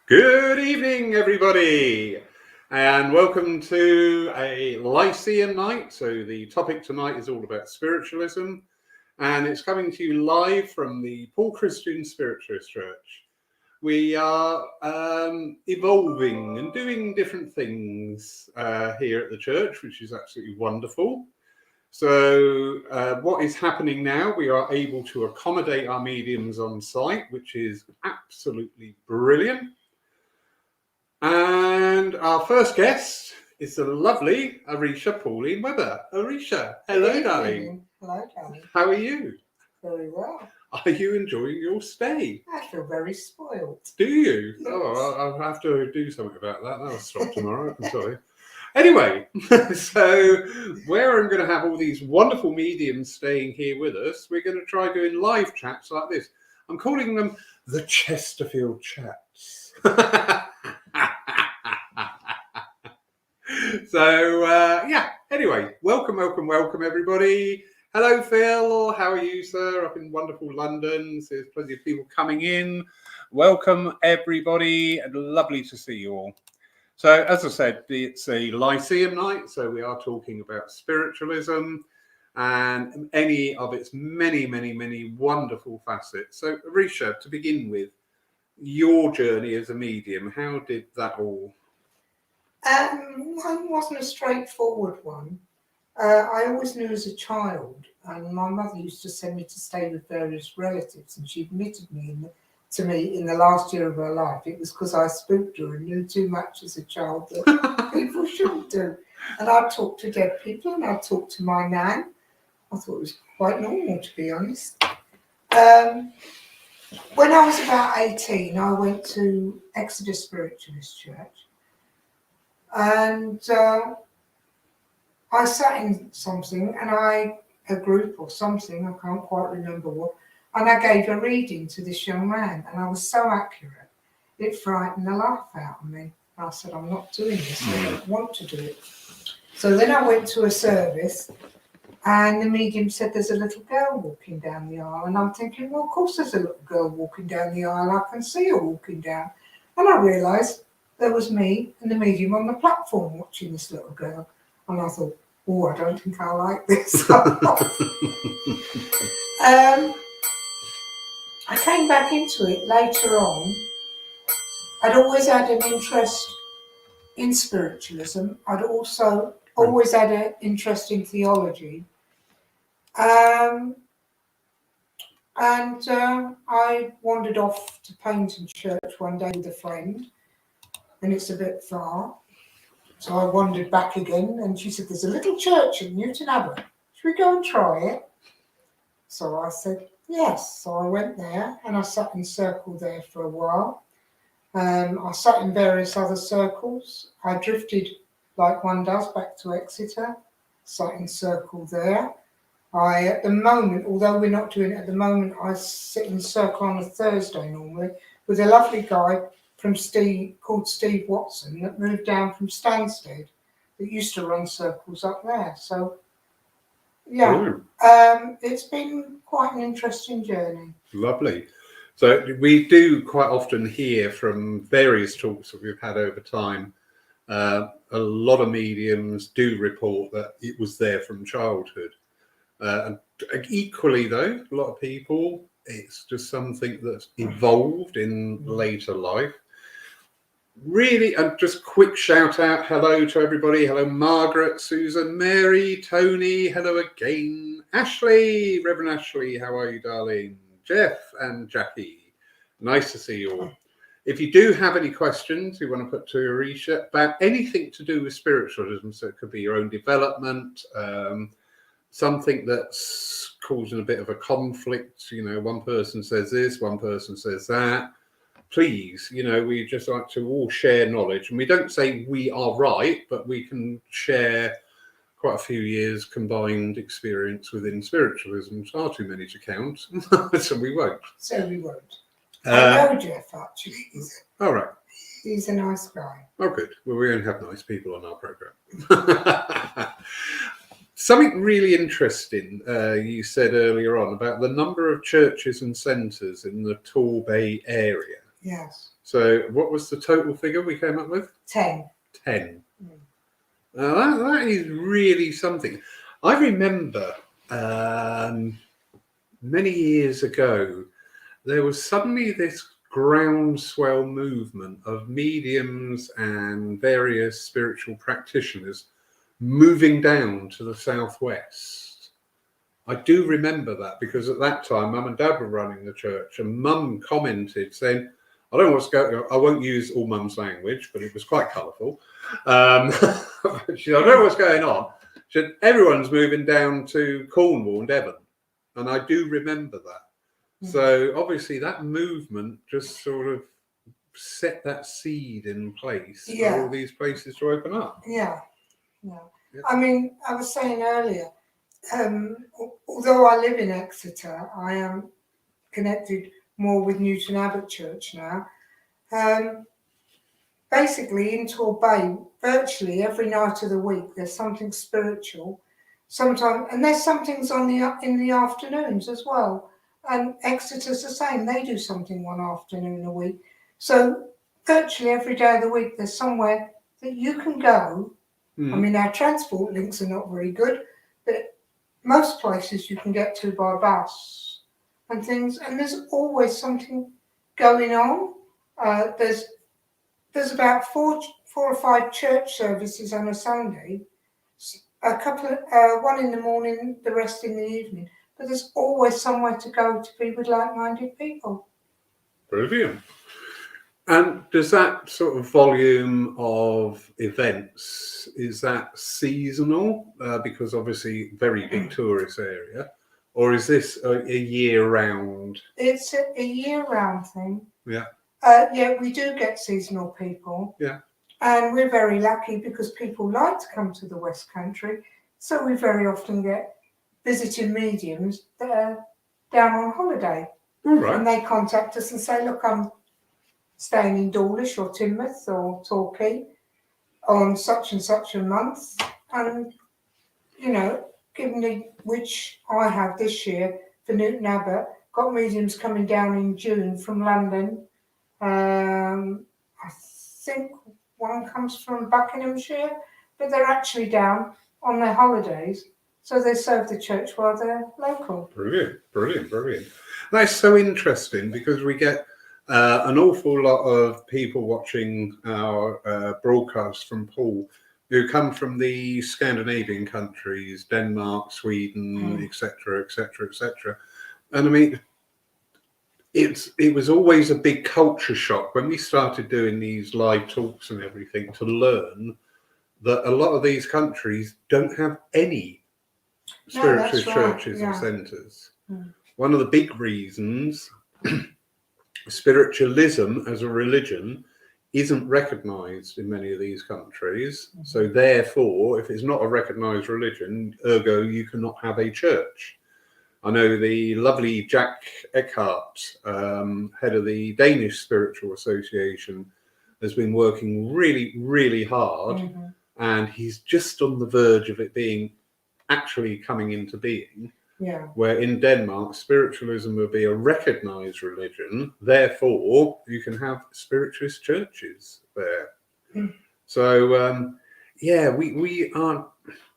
Good evening, everybody, and welcome to a Lyceum night. So the topic tonight is all about spiritualism, and it's coming to you live from the Paul Christian Spiritualist Church. We are evolving and doing different things here at the church, which is absolutely wonderful. So what is happening now, we are able to accommodate our mediums on site, which is absolutely brilliant. And our first guest is the lovely Arysha Pauline Webber. Arysha, hello, darling. Hello, darling. How are you? Very well. Are you enjoying your stay? I feel very spoilt. Do you? Yes. Oh, I'll have to do something about that. That'll stop tomorrow, I can tell you. Anyway, so where I'm going to have all these wonderful mediums staying here with us, we're going to try doing live chats like this. I'm calling them the Chesterfield Chats. So, anyway, welcome, everybody. Hello, Phil. How are you, sir? Up in wonderful London. So there's plenty of people coming in. Welcome, everybody. And lovely to see you all. So, as I said, it's a Lyceum night. So we are talking about spiritualism and any of its many, many, many wonderful facets. So, Arysha, to begin with, your journey as a medium, how did that all... Mine wasn't a straightforward one. I always knew as a child, and my mother used to send me to stay with various relatives, and she admitted to me in the last year of her life it was because I spooked her and knew too much as a child that people shouldn't do. And I'd talk to dead people, and I'd talk to my nan. I thought it was quite normal, to be honest. When I was about 18, I went to Exodus Spiritualist Church. And I sat in something, and a group or something, I can't quite remember what, and I gave a reading to this young man, and I was so accurate, it frightened the life out of me. I said, I'm not doing this, I don't want to do it. So then I went to a service, and the medium said there's a little girl walking down the aisle, and I'm thinking, well, of course there's a little girl walking down the aisle, I can see her walking down. And I realised there was me and the medium on the platform watching this little girl. And I thought, oh, I don't think I like this. I came back into it later on. I'd always had an interest in spiritualism. I'd also always had an interest in theology. And I wandered off to Paignton Church one day with a friend. And it's a bit far. So I wandered back again, and she said, there's a little church in Newton Abbot. Should we go and try it? So I said, yes. So I went there, and I sat in circle there for a while. I sat in various other circles. I drifted, like one does, back to Exeter, sat in circle there. At the moment, although we're not doing it at the moment, I sit in circle on a Thursday normally with a lovely guy called Steve Watson that moved down from Stansted that used to run circles up there. So, yeah, it's been quite an interesting journey. Lovely. So we do quite often hear from various talks that we've had over time. A lot of mediums do report that it was there from childhood. And equally, though, a lot of people, it's just something that's evolved in later life. Really, and just quick shout out, hello to everybody. Hello, Margaret, Susan, Mary, Tony, hello again. Ashley, Reverend Ashley, how are you, darling? Jeff and Jackie, nice to see you all. If you do have any questions you want to put to Arysha about anything to do with spiritualism, so it could be your own development, something that's causing a bit of a conflict, one person says this, one person says that, please, we just like to all share knowledge. And we don't say we are right, but we can share quite a few years combined experience within spiritualism. Far too many to count, so we won't. I know Jeff, actually. All right. He's a nice guy. Oh, good. Well, we only have nice people on our programme. Something really interesting you said earlier on about the number of churches and centres in the Torbay area. Yes. So what was the total figure we came up with? 10. 10. That is really something. I remember many years ago, there was suddenly this groundswell movement of mediums and various spiritual practitioners moving down to the southwest. I do remember that because at that time, Mum and Dad were running the church, and Mum commented saying, I don't know what's going on. I won't use all Mum's language, but it was quite colourful. She said, I don't know what's going on. She said, everyone's moving down to Cornwall and Devon. And I do remember that. So obviously that movement just sort of set that seed in place for all these places to open up. Yeah. I mean, I was saying earlier, although I live in Exeter, I am connected more with Newton Abbot Church now. Basically, in Torbay, virtually every night of the week, there's something spiritual. Sometimes, and there's some things in the afternoons as well. And Exeter's the same; they do something one afternoon a week. So virtually every day of the week, there's somewhere that you can go. I mean, our transport links are not very good, but most places you can get to by bus and things. And there's always something going on. There's about four or five church services on a Sunday. A couple of one in the morning, the rest in the evening. But there's always somewhere to go to be with like-minded people. Brilliant. And does that sort of volume of events, is that seasonal? Because obviously very big tourist area. Or is this a year-round? It's a year-round thing. Yeah. Yeah, we do get seasonal people. Yeah. And we're very lucky because people like to come to the West Country. So we very often get visiting mediums that are down on holiday. All right. And they contact us and say, look, I'm staying in Dawlish or Teignmouth or Torquay on such and such a month. And, you know, given which I have this year for Newton Abbot, got mediums coming down in June from London. I think one comes from Buckinghamshire, but they're actually down on their holidays. So they serve the church while they're local. Brilliant. That's so interesting because we get an awful lot of people watching our broadcast from Paul who come from the Scandinavian countries, Denmark, Sweden, etc. And I mean, it was always a big culture shock when we started doing these live talks and everything to learn that a lot of these countries don't have any spiritualist churches or centres. One of the big reasons spiritualism as a religion isn't recognised in many of these countries. So therefore, if it's not a recognised religion, ergo you cannot have a church. I know the lovely Jack Eckhart, head of the Danish Spiritual Association, has been working really, really hard, and he's just on the verge of it being actually coming into being. Yeah. Where in Denmark, spiritualism will be a recognised religion, therefore you can have spiritualist churches there. So, we are...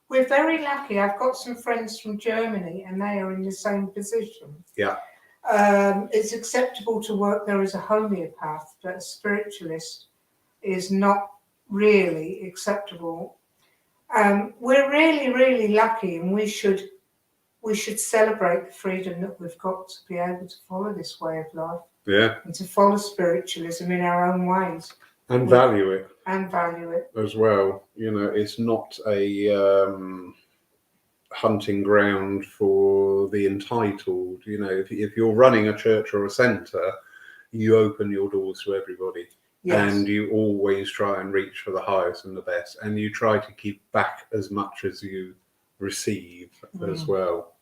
We're very lucky. I've got some friends from Germany and they are in the same position. Yeah. It's acceptable to work there as a homeopath, but a spiritualist is not really acceptable. We're really, really lucky, and we should celebrate the freedom that we've got to be able to follow this way of life. Yeah. And to follow spiritualism in our own ways. And value it. And value it. As well. You know, it's not a hunting ground for the entitled. You know, if you're running a church or a centre, you open your doors to everybody. Yes. And you always try and reach for the highest and the best. And you try to keep back as much as you receive as well.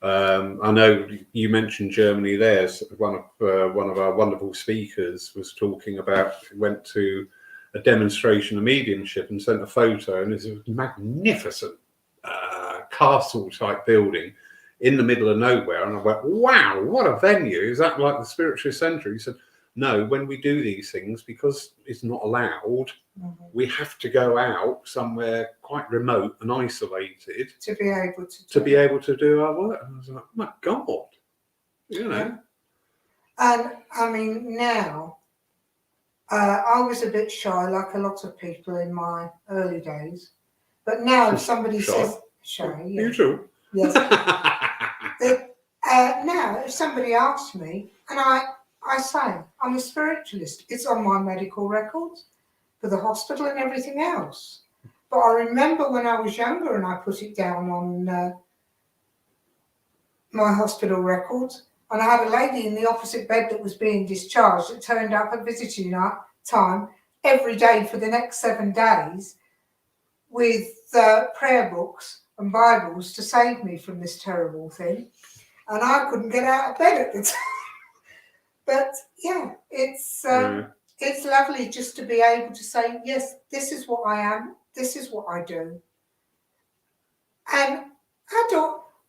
I know you mentioned Germany there. One of our wonderful speakers was talking about, went to a demonstration of mediumship and sent a photo, and it's a magnificent castle type building in the middle of nowhere. And I went, wow, what a venue. Is that like the Spiritualist Centre? He said, no, when we do these things, because it's not allowed, Mm-hmm. we have to go out somewhere quite remote and isolated To be able to do our work. And I was like, oh my God, you know. Yeah. And I mean, now, I was a bit shy, like a lot of people in my early days. But now, if somebody says shy, yeah. You too. Yes. Now, if somebody asks me, and I say I'm a spiritualist, it's on my medical records for the hospital and everything else. But I remember when I was younger and I put it down on my hospital records, and I had a lady in the opposite bed that was being discharged that turned up at visiting time every day for the next 7 days with prayer books and Bibles to save me from this terrible thing. And I couldn't get out of bed at the time. But yeah, it's lovely just to be able to say, yes, this is what I am, this is what I do. And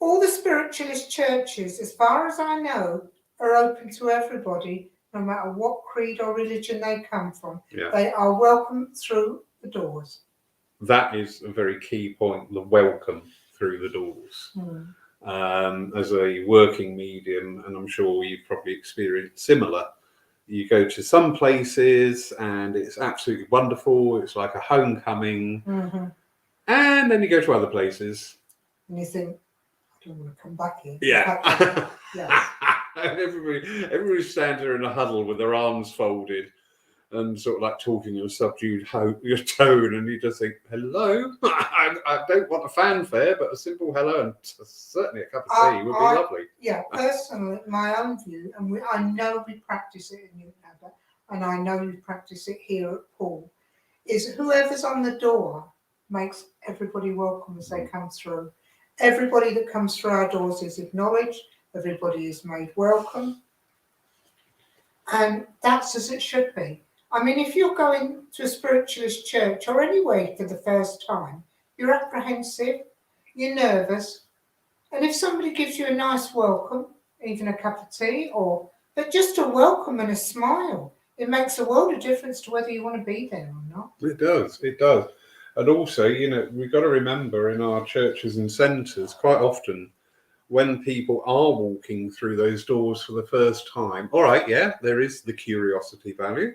all the spiritualist churches, as far as I know, are open to everybody, no matter what creed or religion they come from. Yeah. They are welcome through the doors. That is a very key point, the welcome through the doors. As a working medium, and I'm sure you've probably experienced similar, you go to some places and it's absolutely wonderful, it's like a homecoming, and then you go to other places and you think, I don't want to come back here. Yeah. Yes. And everybody stands there in a huddle with their arms folded and sort of like talking in a subdued tone, and you just think, hello, I don't want a fanfare, but a simple hello and certainly a cup of tea would be lovely. Yeah, personally, my own view, and I know we practice it in Newton Abbot, and I know you practice it here at Paul, is whoever's on the door makes everybody welcome as they come through. Everybody that comes through our doors is acknowledged, everybody is made welcome, and that's as it should be. I mean, if you're going to a spiritualist church or anywhere for the first time, you're apprehensive, you're nervous, and if somebody gives you a nice welcome, even a cup of tea, but just a welcome and a smile, it makes a world of difference to whether you want to be there or not. It does. And also, we've got to remember in our churches and centres, quite often, when people are walking through those doors for the first time, all right, yeah, there is the curiosity value.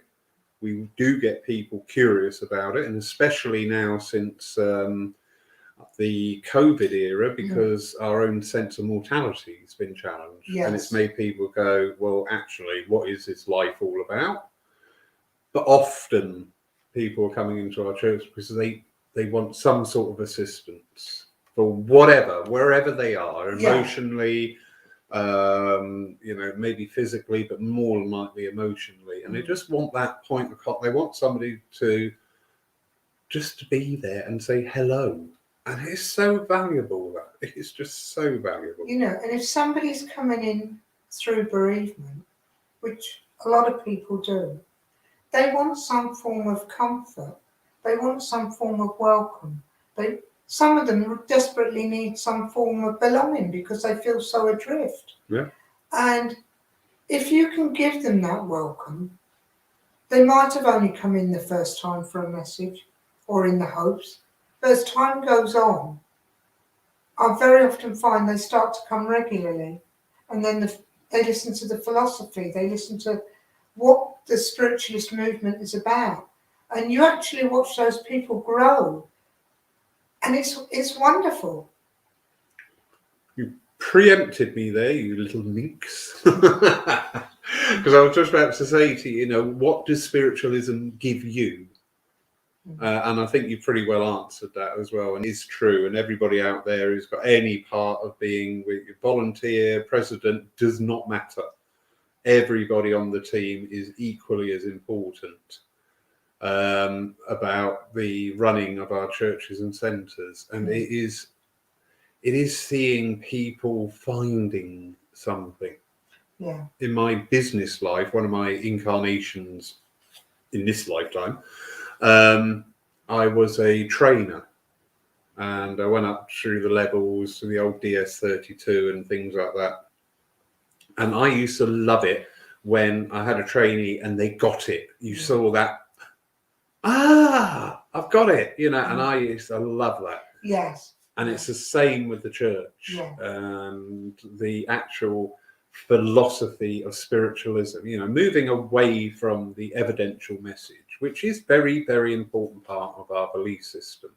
We do get people curious about it, and especially now since the COVID era, because our own sense of mortality has been challenged. Yes. And it's made people go, well, actually, what is this life all about? But often people are coming into our church because they want some sort of assistance for whatever, wherever they are, emotionally, maybe physically, but more than likely emotionally. And they just want that point of contact. They want somebody to just to be there and say hello. And it's so valuable, that. It's just so valuable. And if somebody's coming in through bereavement, which a lot of people do, they want some form of comfort. They want some form of welcome. Some of them desperately need some form of belonging because they feel so adrift. Yeah. And if you can give them that welcome, they might have only come in the first time for a message or in the hopes. But as time goes on, I very often find they start to come regularly, and then they listen to the philosophy, they listen to what the spiritualist movement is about, and you actually watch those people grow. And it's wonderful. You preempted me there, you little minx. Because I was just about to say to you, what does spiritualism give you? And I think you pretty well answered that as well. And it's true. And everybody out there who's got any part of being with your volunteer, president, does not matter. Everybody on the team is equally as important. About the running of our churches and centres, and it is seeing people finding something. Yeah. In my business life, one of my incarnations in this lifetime, I was a trainer, and I went up through the levels to the old DS32 and things like that. And I used to love it when I had a trainee and they got it. You saw that, I've got it, you know, and I love that. Yes. And it's the same with the church, Yeah. and the actual philosophy of spiritualism, you know, moving away from the evidential message, which is very, very important part of our belief system.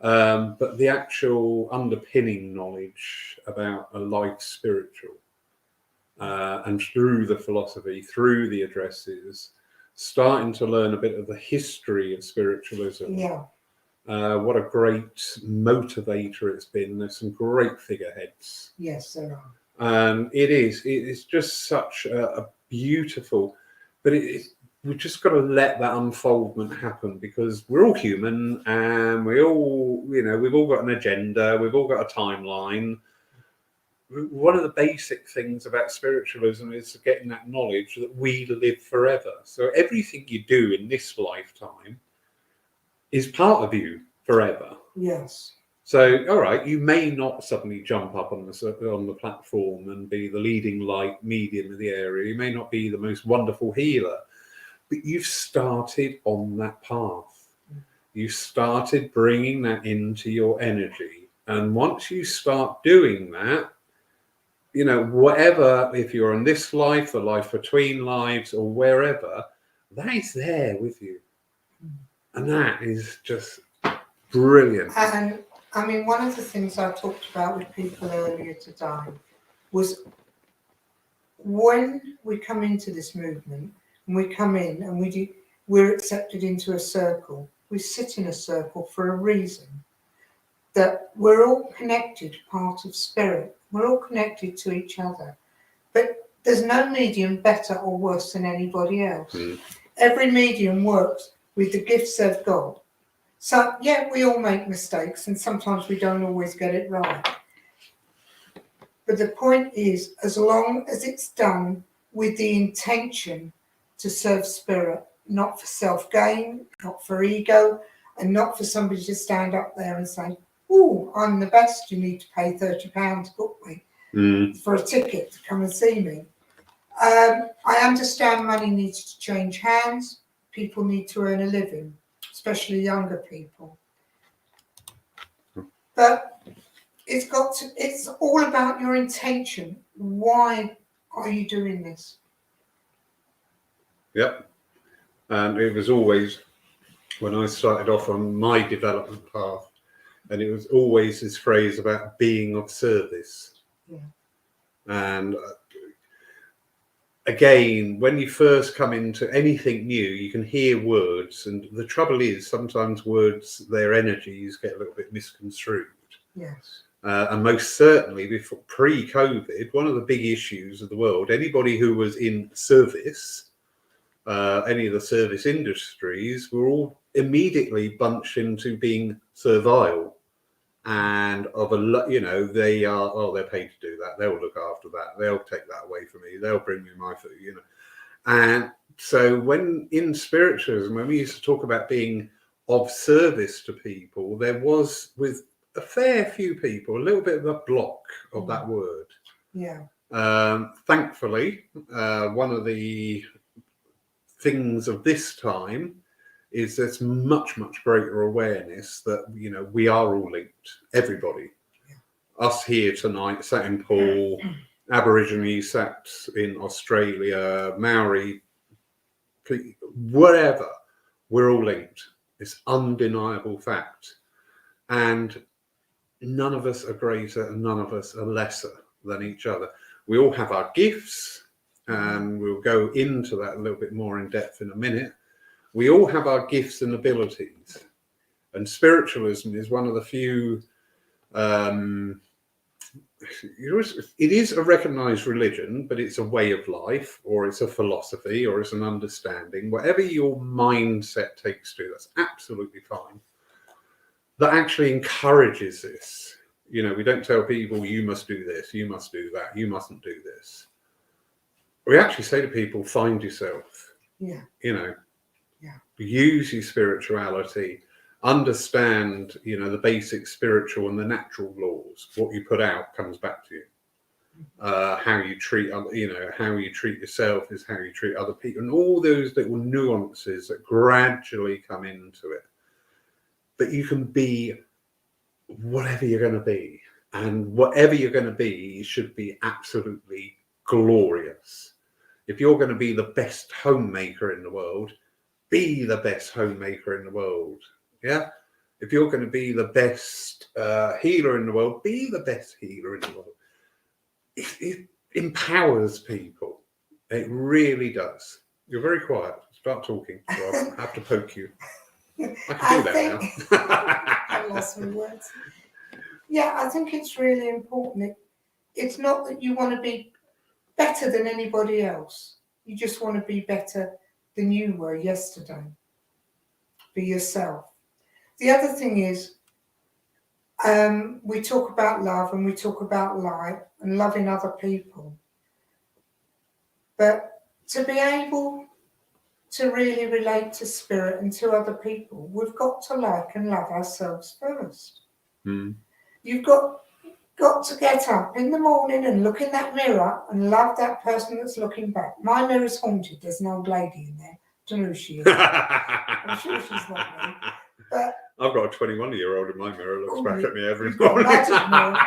But the actual underpinning knowledge about a life spiritual, and through the philosophy, through the addresses, starting to learn a bit of the history of spiritualism. Yeah. What a great motivator it's been. There's some great figureheads. Yes, there are. And it's just such a beautiful, but we've just got to let that unfoldment happen, because we're all human and we all, you know, we've all got an agenda, we've all got a timeline. One of the basic things about spiritualism is getting that knowledge that we live forever. So everything you do in this lifetime is part of you forever. Yes. So, all right, you may not suddenly jump up on the platform and be the leading light medium in the area. You may not be the most wonderful healer, but you've started on that path. You started bringing that into your energy. And once you start doing that, you know, whatever, if you're in this life, the life between lives, or wherever, that is there with you. And that is just brilliant. And I mean, one of the things I talked about with people earlier today was when we come into this movement and we come in and we're accepted into a circle. We sit in a circle for a reason. That we're all connected, part of spirit. We're all connected to each other. But there's no medium better or worse than anybody else. Every medium works with the gifts they've got. So, yeah, we all make mistakes and sometimes we don't always get it right. But the point is, as long as it's done with the intention to serve spirit, not for self-gain, not for ego, and not for somebody to stand up there and say, oh, I'm the best, you need to pay £30 to book me for a ticket to come and see me. I understand money needs to change hands. People need to earn a living, especially younger people. But it's all about your intention. Why are you doing this? Yep. And it was always, when I started off on my development path, and it was always this phrase about being of service. Yeah. And again, when you first come into anything new, you can hear words, and the trouble is sometimes words, their energies get a little bit misconstrued. Yes. And most certainly before pre-COVID, one of the big issues of the world, anybody who was in service, any of the service industries, were all immediately bunched into being servile. And of a, you know, they are, oh, they're paid to do that. They'll look after that. They'll take that away from me. They'll bring me my food, you know. And so when in spiritualism, when we used to talk about being of service to people, there was with a fair few people, a little bit of a block of that word. Yeah. Thankfully, one of the things of this time is there's much, much greater awareness that, you know, we are all linked, everybody. Yeah. Us here tonight, sat in Paul, Aborigines sat in Australia, Maori, whatever, we're all linked. It's undeniable fact. And none of us are greater and none of us are lesser than each other. We all have our gifts, and we'll go into that a little bit more in depth in a minute. We all have our gifts and abilities, and spiritualism is one of the few, it is a recognized religion, but it's a way of life, or it's a philosophy, or it's an understanding. Whatever your mindset takes to, that's absolutely fine. That actually encourages this. You know, we don't tell people, you must do this, you must do that, you mustn't do this. We actually say to people, find yourself. Yeah. You know, yeah. Use your spirituality, understand, you know, the basic spiritual and the natural laws. What you put out comes back to you. How you treat other, how you treat yourself is how you treat other people, and all those little nuances that gradually come into it. But you can be whatever you're going to be, and whatever you're going to be should be absolutely glorious. If you're going to be the best homemaker in the world, be the best homemaker in the world. Yeah. If you're going to be the best healer in the world, be the best healer in the world. It empowers people. It really does. You're very quiet. Start talking. So I have to poke you. I can do that now. I lost my words. Yeah, I think it's really important. It's not that you want to be better than anybody else. You just want to be better than you were yesterday. Be yourself. The other thing is, we talk about love and we talk about light and loving other people. But to be able to really relate to spirit and to other people, we've got to like and love ourselves first. You've got to get up in the morning and look in that mirror and love that person that's looking back. My mirror's haunted. There's an old lady in there. I don't know who she is. I'm sure she's not me. But I've got a 21-year-old in my mirror, looks back at me every you've got a morning. magic mirror.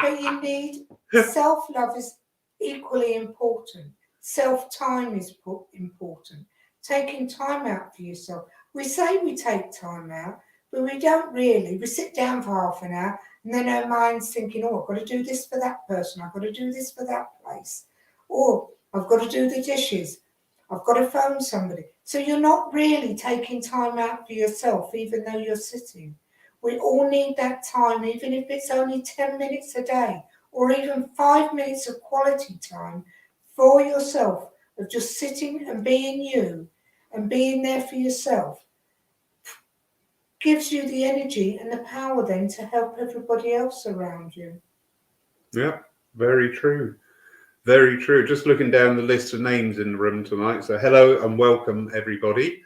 But you need self-love is equally important. Self-time is important. Taking time out for yourself. We say we take time out, but we don't really. We sit down for half an hour and then our mind's thinking, oh, I've got to do this for that person. I've got to do this for that place. Or I've got to do the dishes. I've got to phone somebody. So you're not really taking time out for yourself, even though you're sitting. We all need that time, even if it's only 10 minutes a day, or even 5 minutes of quality time for yourself, of just sitting and being you and being there for yourself. Gives you the energy and the power then to help everybody else around you. Yeah, very true. Very true. Just looking down the list of names in the room tonight. So hello and welcome everybody.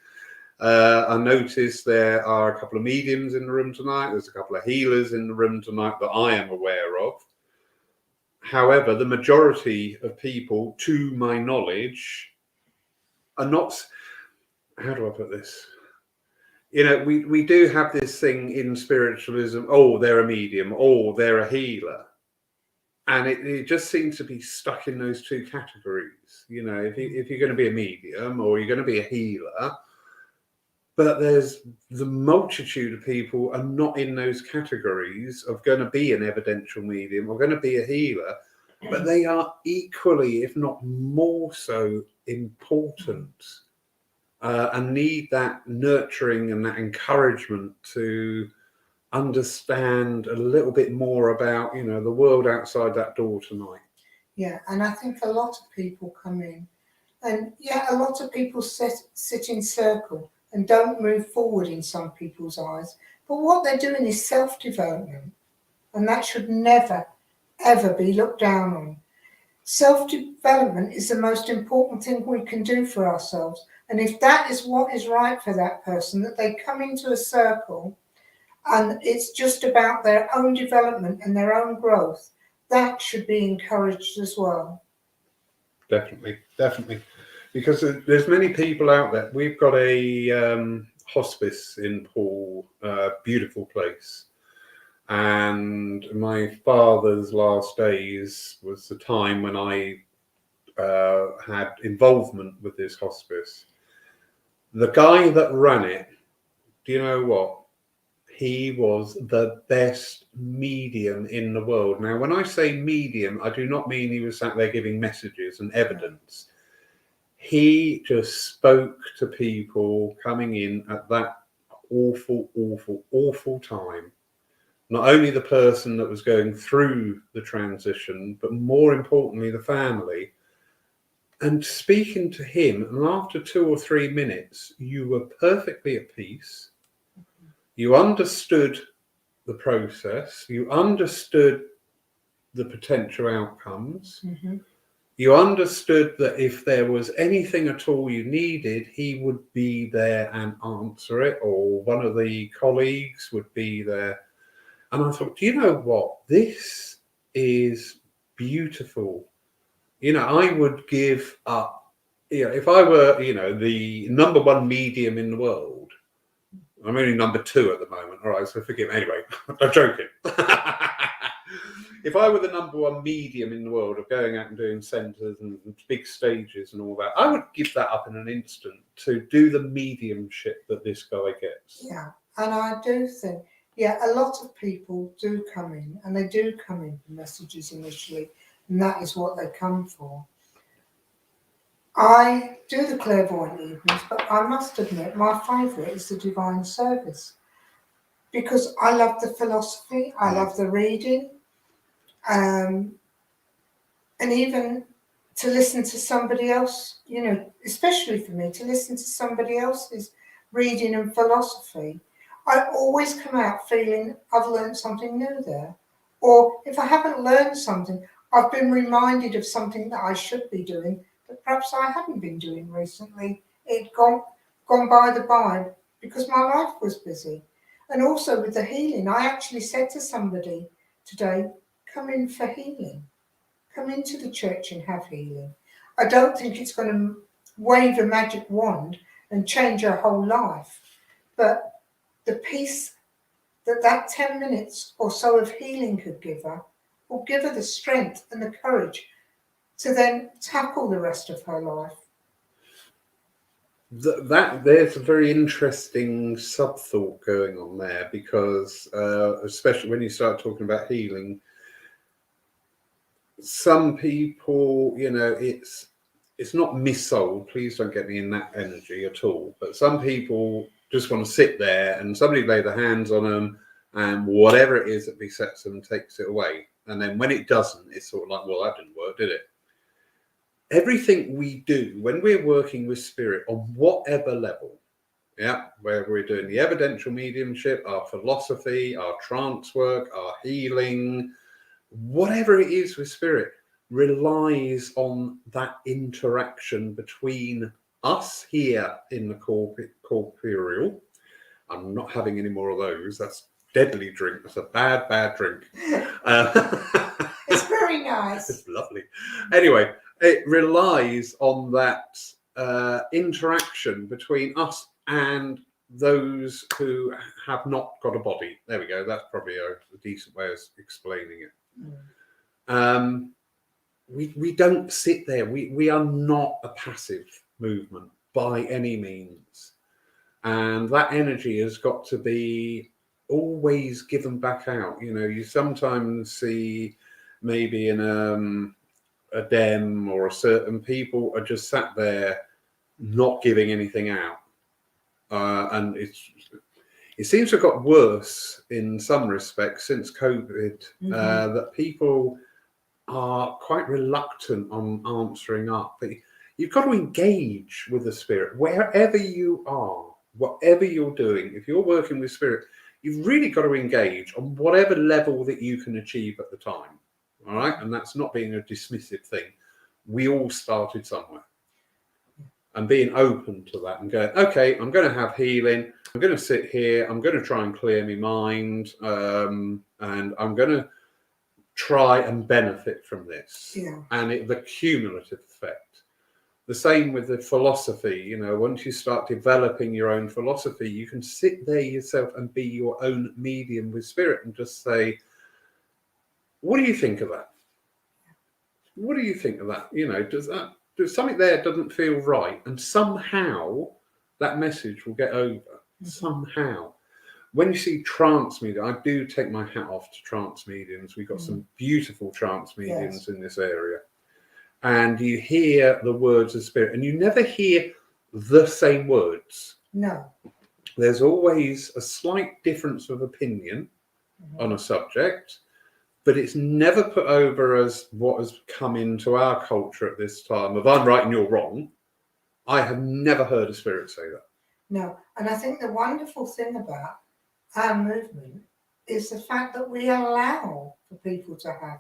I noticed there are a couple of mediums in the room tonight. There's a couple of healers in the room tonight that I am aware of. However, the majority of people, to my knowledge, are not, how do I put this? We do have this thing in spiritualism, oh, they're a medium, oh, they're a healer. And it just seems to be stuck in those two categories. If you're going to be a medium or you're going to be a healer, but there's the multitude of people are not in those categories of going to be an evidential medium or going to be a healer, but they are equally, if not more so, important and need that nurturing and that encouragement to understand a little bit more about the world outside that door tonight. Yeah, and I think a lot of people come in and a lot of people sit in circle and don't move forward in some people's eyes, but what they're doing is self-development, and that should never ever be looked down on. Self-development is the most important thing we can do for ourselves, and if that is what is right for that person, that they come into a circle and it's just about their own development and their own growth, that should be encouraged as well. Definitely. Because there's many people out there. We've got a hospice in Poole, beautiful place. And my father's last days was the time when I had involvement with this hospice. The guy that ran it, do you know what? He was the best medium in the world. Now, when I say medium, I do not mean he was sat there giving messages and evidence. He just spoke to people coming in at that awful, awful, awful time. Not only the person that was going through the transition, but more importantly, the family. And speaking to him, and after 2 or 3 minutes, you were perfectly at peace. You understood the process. You understood the potential outcomes. Mm-hmm. You understood that if there was anything at all you needed, he would be there and answer it, or one of the colleagues would be there. And I thought, do you know what? This is beautiful. You know, I would give up, you know, if I were, you know, the number one medium in the world. I'm only number 2 at the moment. All right, so forgive me. Anyway, I'm joking. If I were the number one medium in the world of going out and doing centres and big stages and all that, I would give that up in an instant to do the mediumship that this guy gets. Yeah, and I do think, yeah, a lot of people do come in, and they do come in for messages initially, and that is what they come for. I do the clairvoyant evenings, but I must admit my favourite is the divine service, because I love the philosophy, I love the reading, and even to listen to somebody else, you know, especially for me, to listen to somebody else's reading and philosophy, I always come out feeling I've learned something new there. Or if I haven't learned something, I've been reminded of something that I should be doing that perhaps I hadn't been doing recently. It'd gone by the by because my life was busy. And also with the healing, I actually said to somebody today, come in for healing. Come into the church and have healing. I don't think it's going to wave a magic wand and change her whole life, but the peace that 10 minutes or so of healing could give her will give her the strength and the courage to then tackle the rest of her life. That there's a very interesting sub-thought going on there, because especially when you start talking about healing, some people, you know, it's not missold. Please don't get me in that energy at all. But some people just want to sit there and somebody lay their hands on them, and whatever it is that besets them takes it away. And then when it doesn't, it's sort of like, well, that didn't work, did it? Everything we do when we're working with spirit on whatever level, yeah, where we're doing the evidential mediumship, our philosophy, our trance work, our healing, whatever it is with spirit, relies on that interaction between us here in the corporeal. I'm not having any more of those. That's deadly drink. That's a bad drink. It's very nice. It's lovely. Anyway, it relies on that interaction between us and those who have not got a body. There we go. That's probably a decent way of explaining it. We don't sit there. We are not a passive movement by any means. And that energy has got to be always given back out. You know, you sometimes see maybe in a den or a certain people are just sat there not giving anything out. And it seems to have got worse in some respects since COVID, that people are quite reluctant on answering up. But you've got to engage with the spirit wherever you are, whatever you're doing. If you're working with spirit, you've really got to engage on whatever level that you can achieve at the time. All right. And that's not being a dismissive thing. We all started somewhere. And being open to that and going, okay, I'm going to have healing. I'm going to sit here. I'm going to try and clear my mind. And I'm going to try and benefit from this. Yeah. And the cumulative effect. The same with the philosophy. You know, once you start developing your own philosophy, you can sit there yourself and be your own medium with spirit and just say, what do you think of that? What do you think of that? You know, does something there doesn't feel right? And somehow that message will get over. Somehow. When you see trance media, I do take my hat off to trance mediums. We've got some beautiful trance mediums in this area. And you hear the words of spirit, and you never hear the same words. No. There's always a slight difference of opinion on a subject, but it's never put over as what has come into our culture at this time of I'm right and you're wrong. I have never heard a spirit say that. No. And I think the wonderful thing about our movement is the fact that we allow for people to have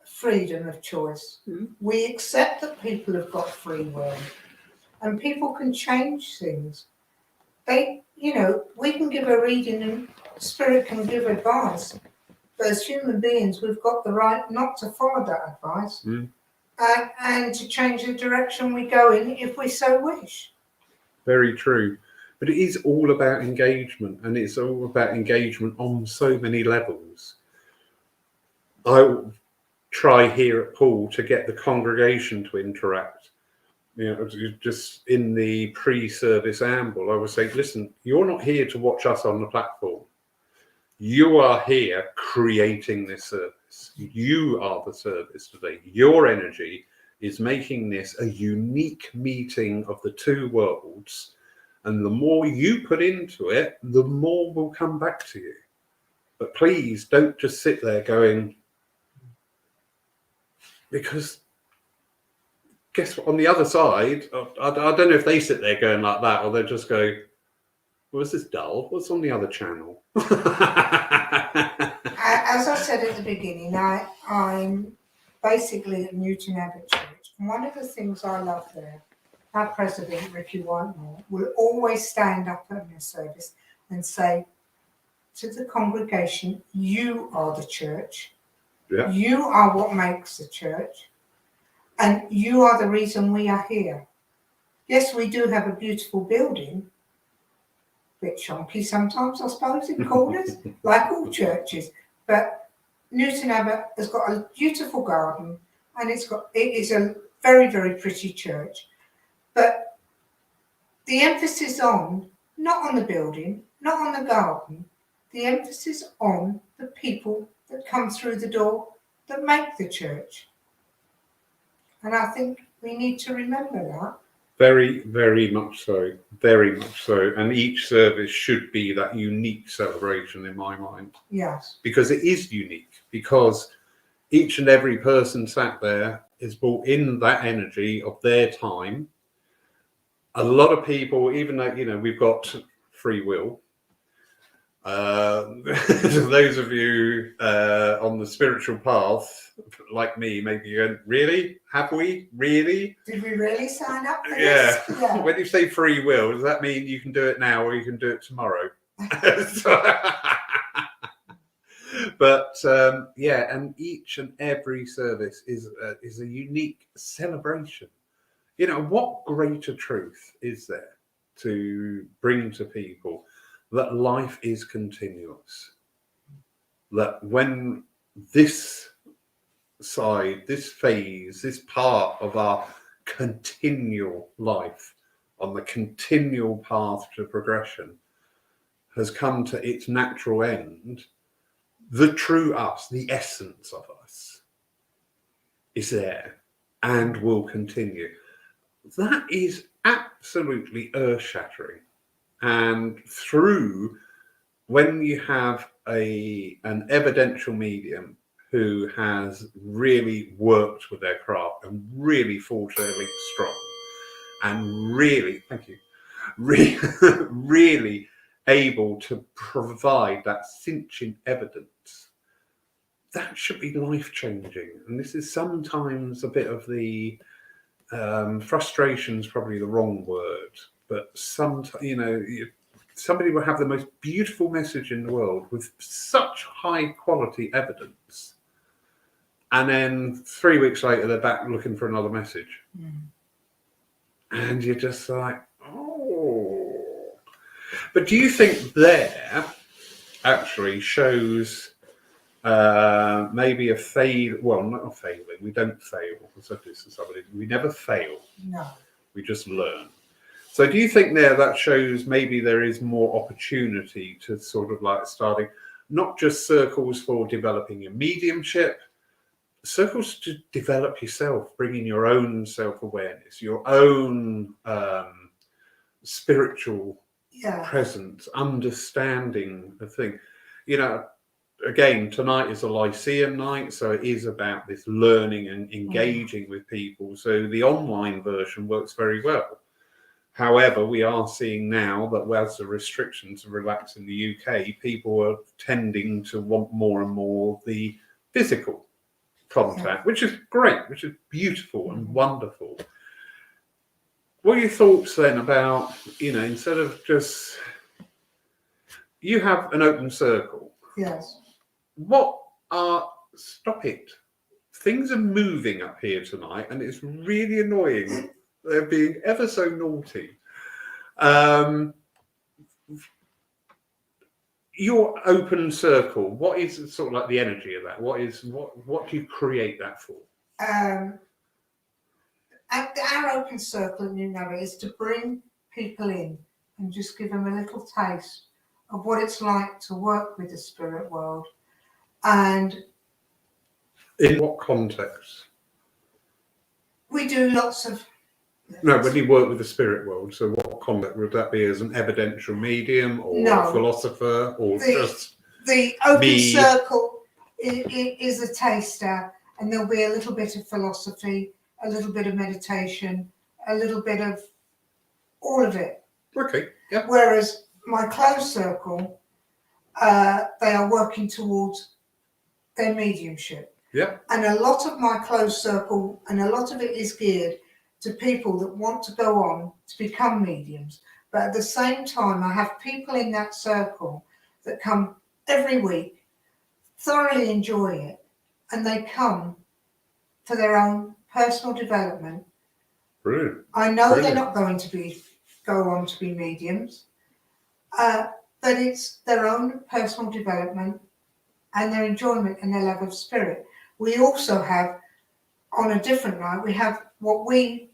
freedom of choice. We accept that people have got free will and people can change things. They, you know, we can give a reading and spirit can give advice, as human beings, we've got the right not to follow that advice and to change the direction we go in if we so wish. Very true. But it is all about engagement, and it's all about engagement on so many levels. I try here at Paul to get the congregation to interact. You know, just in the pre-service amble, I would say, listen, you're not here to watch us on the platform. You are here creating this service. You are the service today. Your energy is making this a unique meeting of the two worlds. And the more you put into it, the more will come back to you. But please don't just sit there going, because guess what? On the other side, I don't know if they sit there going like that, or they just go, well, is this dull? What's on the other channel? As I said at the beginning, I'm basically at Newton Abbot Church. And one of the things I love there, our president, Ricky Whitemore, will always stand up in the service and say to the congregation, you are the church. Yeah. You are what makes the church. And you are the reason we are here. Yes, we do have a beautiful building. Bit chonky sometimes, I suppose, in corners, like all churches. But Newton Abbot has got a beautiful garden, and it is a very, very pretty church. But the emphasis on, not on the building, not on the garden, the emphasis on the people that come through the door that make the church. And I think we need to remember that. Very, very much so. Very much so. And each service should be that unique celebration in my mind. Yes. Because it is unique. Because each and every person sat there is brought in that energy of their time. A lot of people, even though, you know, we've got free will. Those of you on the spiritual path, like me, maybe you go, really? Have we? Really? Did we really sign up for this? Yeah. When you say free will, does that mean you can do it now or you can do it tomorrow? But yeah, and each and every service is a unique celebration. You know, what greater truth is there to bring to people? That life is continuous. That when this side, this phase, this part of our continual life on the continual path to progression has come to its natural end, the true us, the essence of us, is there and will continue. That is absolutely earth-shattering. And through, when you have an evidential medium who has really worked with their craft and really forged their link strong and really, thank you, really able to provide that cinching evidence, that should be life-changing. And this is sometimes a bit of the frustration is probably the wrong word. But sometimes, you know, somebody will have the most beautiful message in the world with such high quality evidence. And then 3 weeks later, they're back looking for another message. And you're just like, oh. But do you think there actually shows maybe a fail? Well, not a failing. We don't fail. I said this to somebody. We never fail. No. We just learn. So do you think that shows maybe there is more opportunity to sort of like starting, not just circles for developing your mediumship, circles to develop yourself, bringing your own self-awareness, your own spiritual presence, understanding the thing. You know, again, tonight is a Lyceum night, so it is about this learning and engaging with people. So the online version works very well. However, we are seeing now that as the restrictions relax in the UK, people are tending to want more and more the physical contact, which is great, which is beautiful and wonderful. What are your thoughts then about, you know, instead of just, you have an open circle. Yes. What Stop it. Things are moving up here tonight, and it's really annoying. They're being ever so naughty. Your open circle, what is sort of like the energy of that? What do you create that for? Our open circle, you know, is to bring people in and just give them a little taste of what it's like to work with the spirit world. And in what context? We do lots of... No, when you work with the spirit world, so what context would that be? As an evidential medium or a philosopher, or just the open circle is a taster, and there'll be a little bit of philosophy, a little bit of meditation, a little bit of all of it. Okay, yeah. Whereas my closed circle, they are working towards their mediumship. Yeah. And a lot of my closed circle, and a lot of it is geared to people that want to go on to become mediums. But at the same time, I have people in that circle that come every week, thoroughly enjoy it, and they come for their own personal development. Brilliant. I know they're not going to go on to be mediums, but it's their own personal development and their enjoyment and their love of spirit. We also have, on a different night, we have what we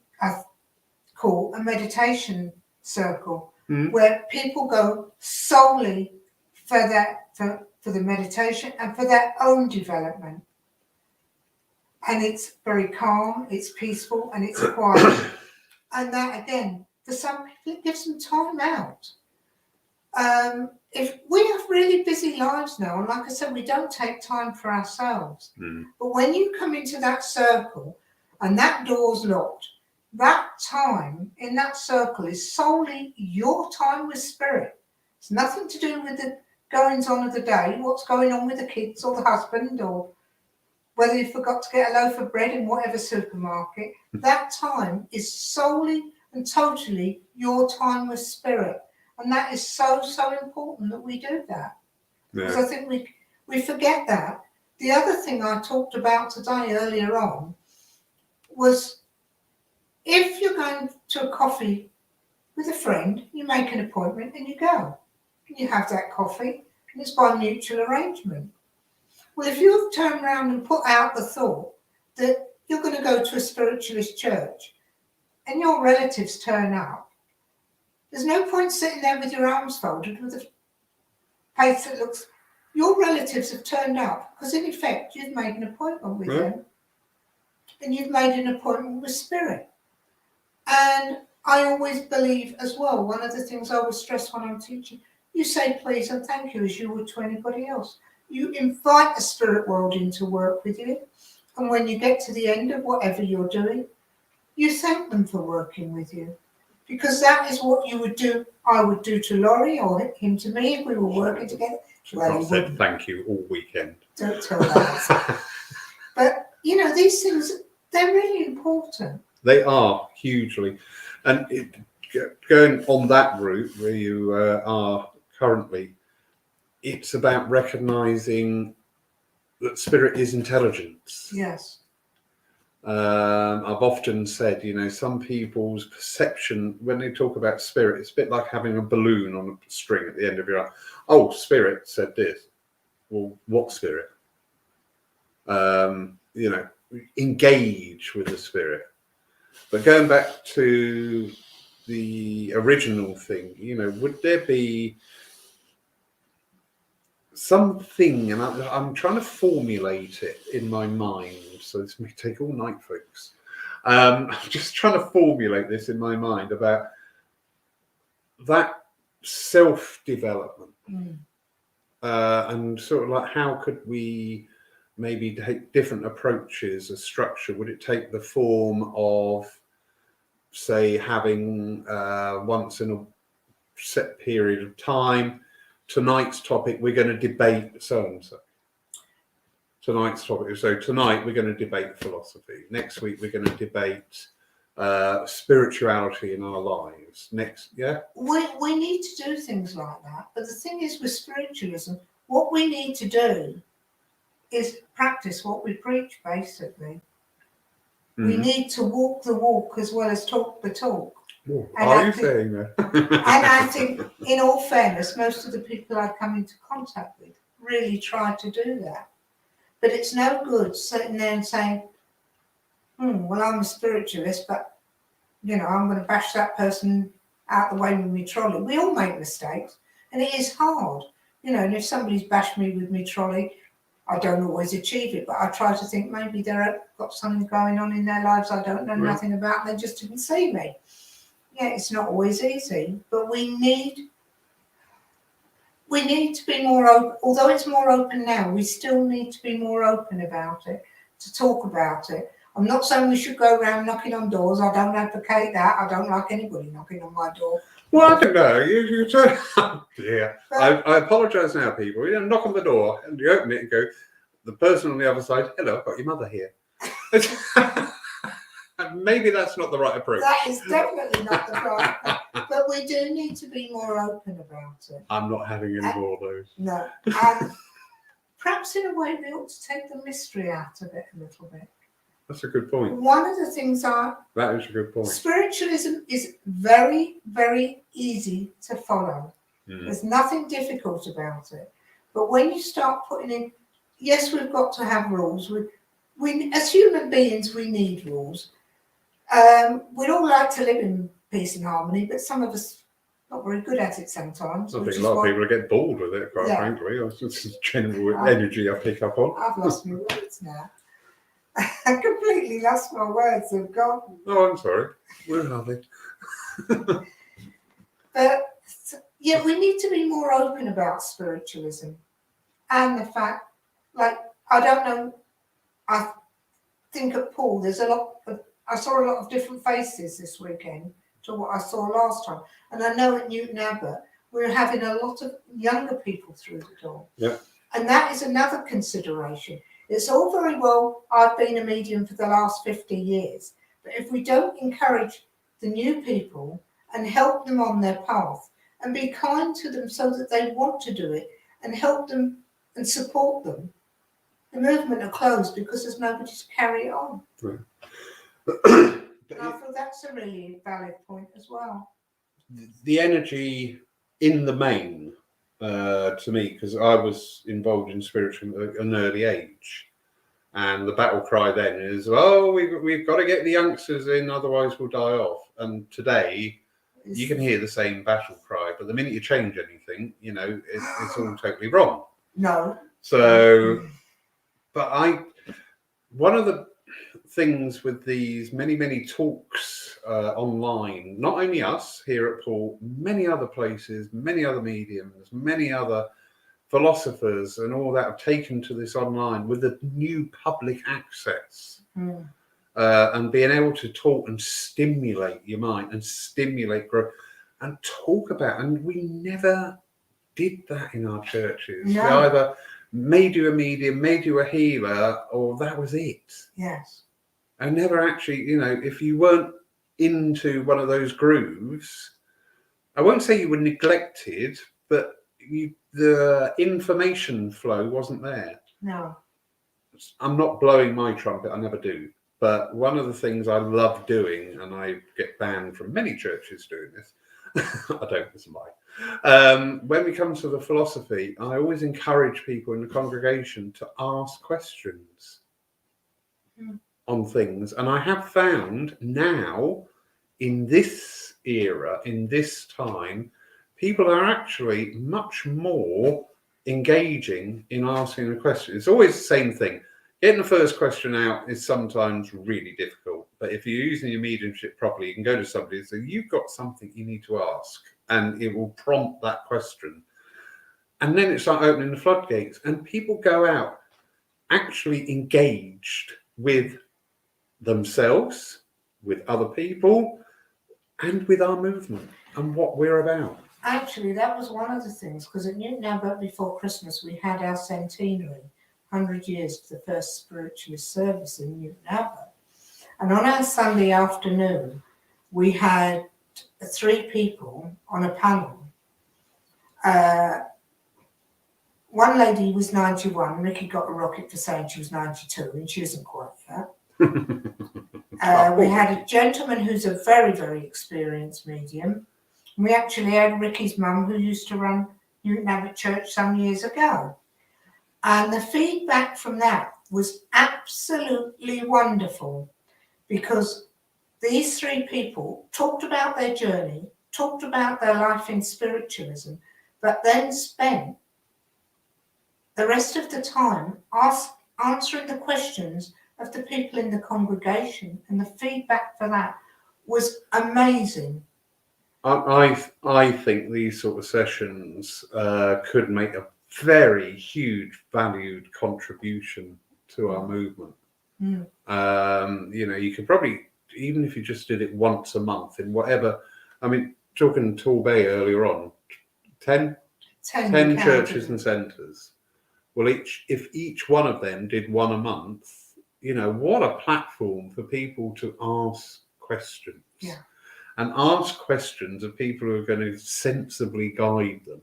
call a meditation circle, where people go solely for the meditation and for their own development. And it's very calm, it's peaceful, and it's quiet. And that, again, for some people, it gives them time out. If we have really busy lives now, and like I said, we don't take time for ourselves. But when you come into that circle and that door's locked, that time in that circle is solely your time with spirit. It's nothing to do with the goings on of the day, what's going on with the kids or the husband, or whether you forgot to get a loaf of bread in whatever supermarket. That time is solely and totally your time with spirit. And that is so, so important that we do that. Because I think we forget that. The other thing I talked about today earlier on was, if you're going to a coffee with a friend, you make an appointment and you go. And you have that coffee, and it's by mutual arrangement. Well, if you've turned around and put out the thought that you're going to go to a spiritualist church and your relatives turn up, there's no point sitting there with your arms folded with a face that looks... Your relatives have turned up because, in effect, you've made an appointment with them, and you've made an appointment with spirit. And I always believe as well, one of the things I always stress when I'm teaching, you say please and thank you as you would to anybody else. You invite the spirit world in to work with you. And when you get to the end of whatever you're doing, you thank them for working with you. Because that is what you would do. I would do to Laurie, or him to me, if we were working together. Well, I said thank you all weekend. Don't tell that. But, you know, these things, they're really important. They are, hugely. And going on that route where you are currently, it's about recognizing that spirit is intelligence. Yes. I've often said, you know, some people's perception, when they talk about spirit, it's a bit like having a balloon on a string at the end of your eye. Oh, spirit said this. Well, what spirit? You know, engage with the spirit. But going back to the original thing, you know, would there be something, and I'm trying to formulate it in my mind, so this may take all night, folks. I'm just trying to formulate this in my mind about that self-development, and sort of like, how could we maybe take different approaches, a structure? Would it take the form of, say, having once in a set period of time, tonight's topic, we're going to debate so-and-so. Tonight's topic, so tonight we're going to debate philosophy. Next week we're going to debate spirituality in our lives. We need to do things like that. But the thing is, with spiritualism, what we need to do is practice what we preach, basically. Mm. We need to walk the walk as well as talk the talk. Oh, And are I you think- saying that? And I think, in all fairness, most of the people I come into contact with really try to do that. But it's no good sitting there and saying, well, I'm a spiritualist, but, I'm going to bash that person out the way with my trolley. We all make mistakes, and it is hard. And if somebody's bashed me with my trolley, I don't always achieve it, but I try to think maybe they've got something going on in their lives I don't know nothing about, and they just didn't see me. Yeah, it's not always easy, but we need to be more open. Although it's more open now, we still need to be more open about it, to talk about it. I'm not saying we should go around knocking on doors. I don't advocate that. I don't like anybody knocking on my door. Well, I don't know. You turn up. Yeah. I apologise now, people. Knock on the door and you open it and go, the person on the other side, hello, I've got your mother here. Maybe that's not the right approach. That is definitely not the right approach. But we do need to be more open about it. I'm not having any more of those. No. And perhaps in a way we ought to take the mystery out of it a little bit. That's a good point. One of the things That is a good point. Spiritualism is very, very easy to follow. There's nothing difficult about it. But when you start putting in, yes, we've got to have rules. We as human beings, we need rules. We'd all like to live in peace and harmony, but some of us not very good at it sometimes. I think a lot of people get bored with it, quite frankly. It's just general energy I pick up on. I've lost my words now. I completely lost my words. They've gone. Oh, I'm sorry. Where are they? But yeah, we need to be more open about spiritualism and the fact, like, I don't know, I think at Paul, I saw a lot of different faces this weekend to what I saw last time. And I know at Newton Abbot, we're having a lot of younger people through the door. Yeah. And that is another consideration. It's all very well, I've been a medium for the last 50 years, but if we don't encourage the new people and help them on their path and be kind to them so that they want to do it and help them and support them, the movement will close because there's nobody to carry it on. Right. And I feel that's a really valid point as well. The energy in the main, to me, because I was involved in spiritual at an early age, and the battle cry then is, "Oh, we've got to get the youngsters in, otherwise we'll die off." And today, you can hear the same battle cry, but the minute you change anything, it's all totally wrong. No. So, but one of the things with these many talks online, not only us here at Paul, many other places, many other mediums, many other philosophers and all that have taken to this online with the new public access and being able to talk and stimulate your mind and stimulate growth and talk about, and we never did that in our churches. No. We either made you a medium, made you a healer, or that was it. Yes. I never actually, if you weren't into one of those grooves, I won't say you were neglected, but the information flow wasn't there. No. I'm not blowing my trumpet, I never do. But one of the things I love doing, and I get banned from many churches doing this, I don't, it's a lie. When we come to the philosophy, I always encourage people in the congregation to ask questions on things. And I have found now, in this era, in this time, people are actually much more engaging in asking a question. It's always the same thing. Getting the first question out is sometimes really difficult. But if you're using your mediumship properly, you can go to somebody and say, "You've got something you need to ask." And it will prompt that question. And then it's like opening the floodgates. And people go out actually engaged with themselves, with other people, and with our movement and what we're about. Actually, that was one of the things, because at Newton Abbot before Christmas, we had our centenary, 100 years of the first spiritualist service in Newton Abbot. And on our Sunday afternoon, we had 3 people on a panel. one lady was 91. Ricky got a rocket for saying she was 92, and she isn't quite that. We had a gentleman who's a very, very experienced medium. We actually had Ricky's mum, who used to run Newton Abbot Church some years ago. And the feedback from that was absolutely wonderful, because these three people talked about their journey, talked about their life in spiritualism, but then spent the rest of the time answering the questions of the people in the congregation, and the feedback for that was amazing. I think these sort of sessions could make a very huge valued contribution to our movement. You could probably, even if you just did it once a month in whatever, I mean, talking Torbay earlier on, 10 churches and centres. Well, if each one of them did one a month, what a platform for people to ask questions. Yeah. And ask questions of people who are going to sensibly guide them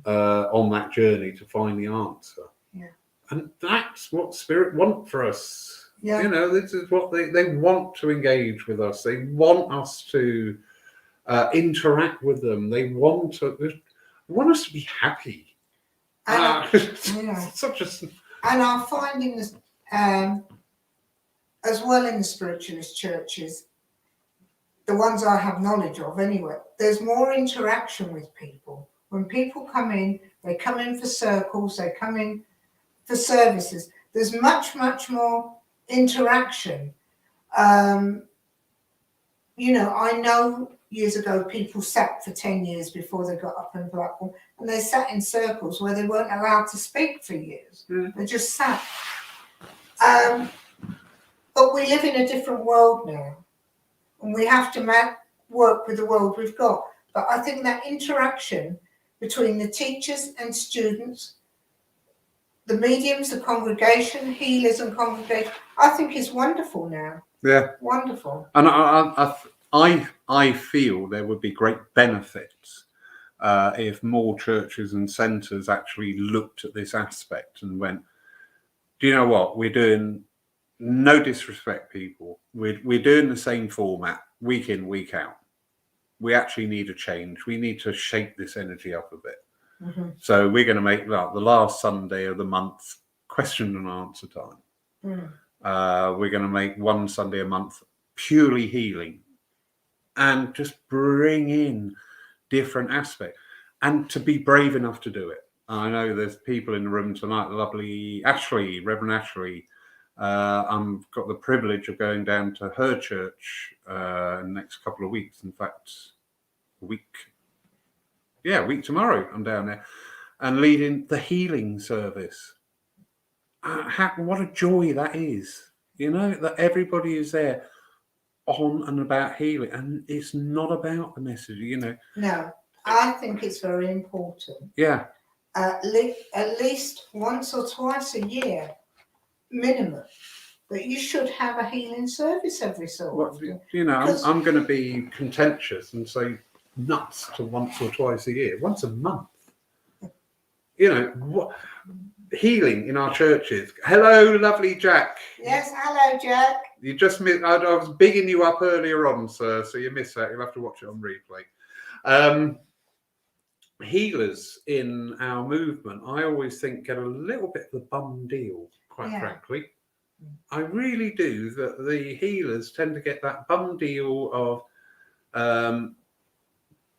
on that journey to find the answer. Yeah. And that's what Spirit want for us. Yeah. This is what they want to engage with us. They want us to interact with them. They want us to be happy. And our findings, as well in the Spiritualist churches, the ones I have knowledge of anyway, there's more interaction with people. When people come in, they come in for circles, they come in for services. There's much, much more interaction. I know years ago people sat for 10 years before they got up on the platform, and they sat in circles where they weren't allowed to speak for years. They just sat. But we live in a different world now, and we have to work with the world we've got. But I think that interaction between the teachers and students, the mediums, the congregation, healers and congregation, I think is wonderful now. Yeah. Wonderful. And I feel there would be great benefits if more churches and centres actually looked at this aspect and went, do you know what, we're doing, no disrespect people, we're doing the same format week in, week out. We actually need a change. We need to shake this energy up a bit. So we're going to make the last Sunday of the month question and answer time. We're going to make one Sunday a month purely healing, and just bring in different aspects, and to be brave enough to do it. I know there's people in the room tonight, lovely Ashley, Reverend Ashley. I've got the privilege of going down to her church in the next couple of weeks. In fact, a week tomorrow, I'm down there and leading the healing service. What a joy that is, that everybody is there on and about healing, and it's not about the message, No, I think it's very important. Yeah. At least once or twice a year, minimum, that you should have a healing service every so often. I'm going to be contentious and say nuts to once or twice a year, once a month. What healing in our churches. Hello, lovely Jack. Yes, hello, Jack. You just missed. I was bigging you up earlier on, sir, so you missed that. You'll have to watch it on replay. Healers in our movement, I always think, get a little bit of the bum deal, quite frankly. I really do. That the healers tend to get that bum deal of,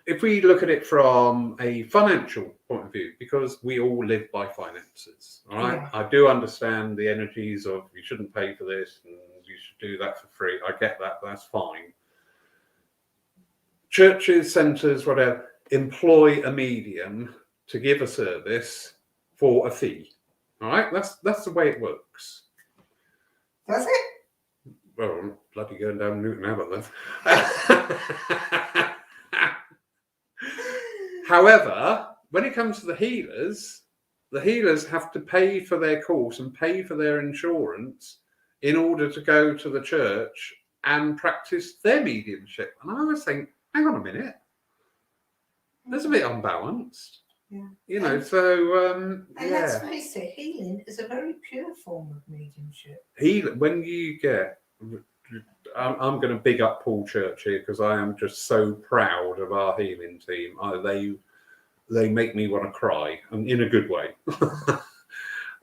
if we look at it from a financial point of view, because we all live by finances, all right? Yeah. I do understand the energies of you shouldn't pay for this and you should do that for free. I get that. That's fine. Churches, centres, whatever, employ a medium to give a service for a fee. All right? That's the way it works. Does it? Well, I'm bloody going down Newton Abbot then. However, when it comes to the healers have to pay for their course and pay for their insurance in order to go to the church and practice their mediumship. And I always think, hang on a minute, that's a bit unbalanced. Yeah. You know, And let's yeah. face it, healing is a very pure form of mediumship. When you get, I'm going to big up Paul Church here because I am just so proud of our healing team. They make me want to cry, and in a good way.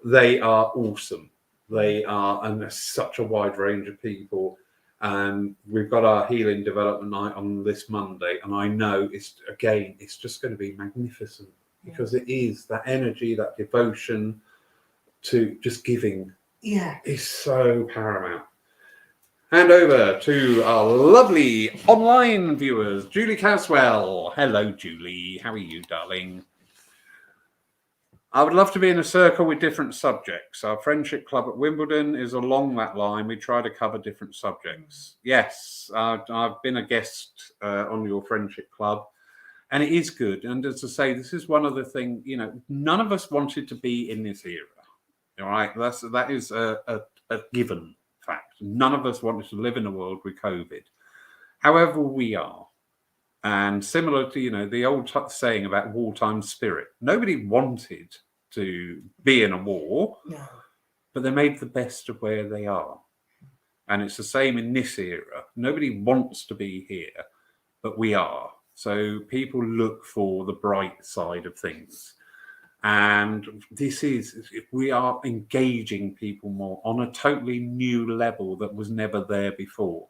They are awesome. They are, and there's such a wide range of people. And we've got our healing development night on this Monday, and I know it's just going to be magnificent because it is that energy, that devotion to just giving. Yeah. Is so paramount. Hand over to our lovely online viewers, Julie Caswell. Hello, Julie. How are you, darling? I would love to be in a circle with different subjects. Our friendship club at Wimbledon is along that line. We try to cover different subjects. Yes, I've been a guest on your friendship club, and it is good. And as I say, this is one of the things, you know, none of us wanted to be in this era. All right, that is a given fact. None of us wanted to live in a world with COVID. However, we are. And similar to, you know, the old saying about wartime spirit, nobody wanted to be in a war, No. but they made the best of where they are. And it's the same in this era. Nobody wants to be here, but we are. So people look for the bright side of things. And we are engaging people more on a totally new level that was never there before.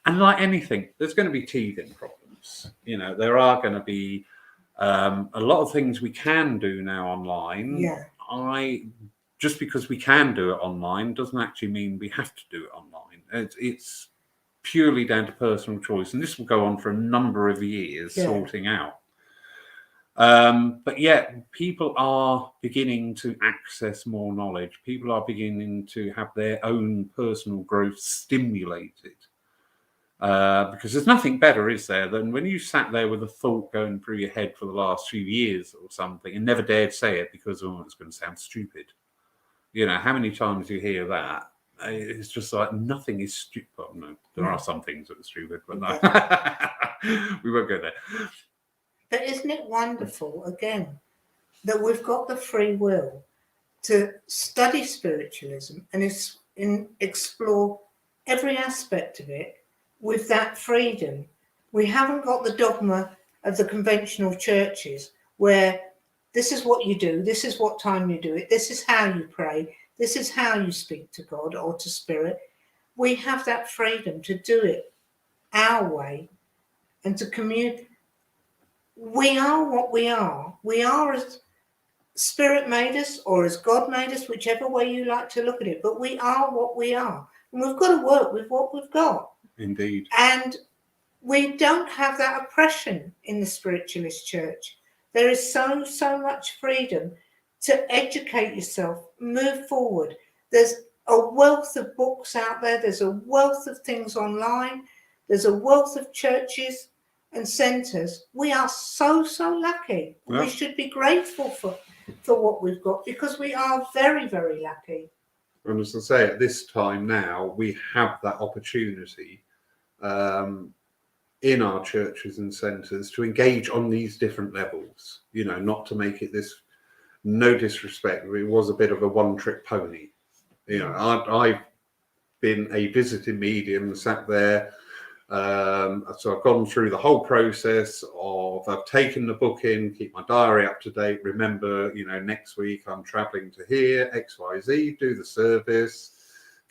And like anything, there's going to be teething problems. You know, there are going to be a lot of things we can do now online. Yeah. Just because we can do it online doesn't actually mean we have to do it online. It's purely down to personal choice. And this will go on for a number of years sorting out. But yeah, people are beginning to access more knowledge. People are beginning to have their own personal growth stimulated. Because there's nothing better, is there, than when you sat there with a thought going through your head for the last few years or something and never dared say it because, oh, it's going to sound stupid. You know, how many times you hear that? It's just like nothing is stupid. Well, no, there are some things that are stupid, but no. We won't go there. But isn't it wonderful, again, that we've got the free will to study spiritualism and explore every aspect of it with that freedom? We haven't got the dogma of the conventional churches where this is what you do, this is what time you do it, this is how you pray, this is how you speak to God or to spirit. We have that freedom to do it our way and to communicate. We are what we are. We are as Spirit made us or as God made us, whichever way you like to look at it. But we are what we are. And we've got to work with what we've got. Indeed. And we don't have that oppression in the Spiritualist Church. There is so much freedom to educate yourself, move forward. There's a wealth of books out there. There's a wealth of things online. There's a wealth of churches and centres. We are so lucky. Yeah. We should be grateful for what we've got because we are very, very lucky. And as I say, at this time now, we have that opportunity in our churches and centres to engage on these different levels. You know, not to make it this, no disrespect, it was a bit of a one-trick pony. You know, I've been a visiting medium, sat there. So I've gone through the whole process of I've taken the book in, keep my diary up to date. Remember, you know, next week I'm traveling to here, XYZ, do the service,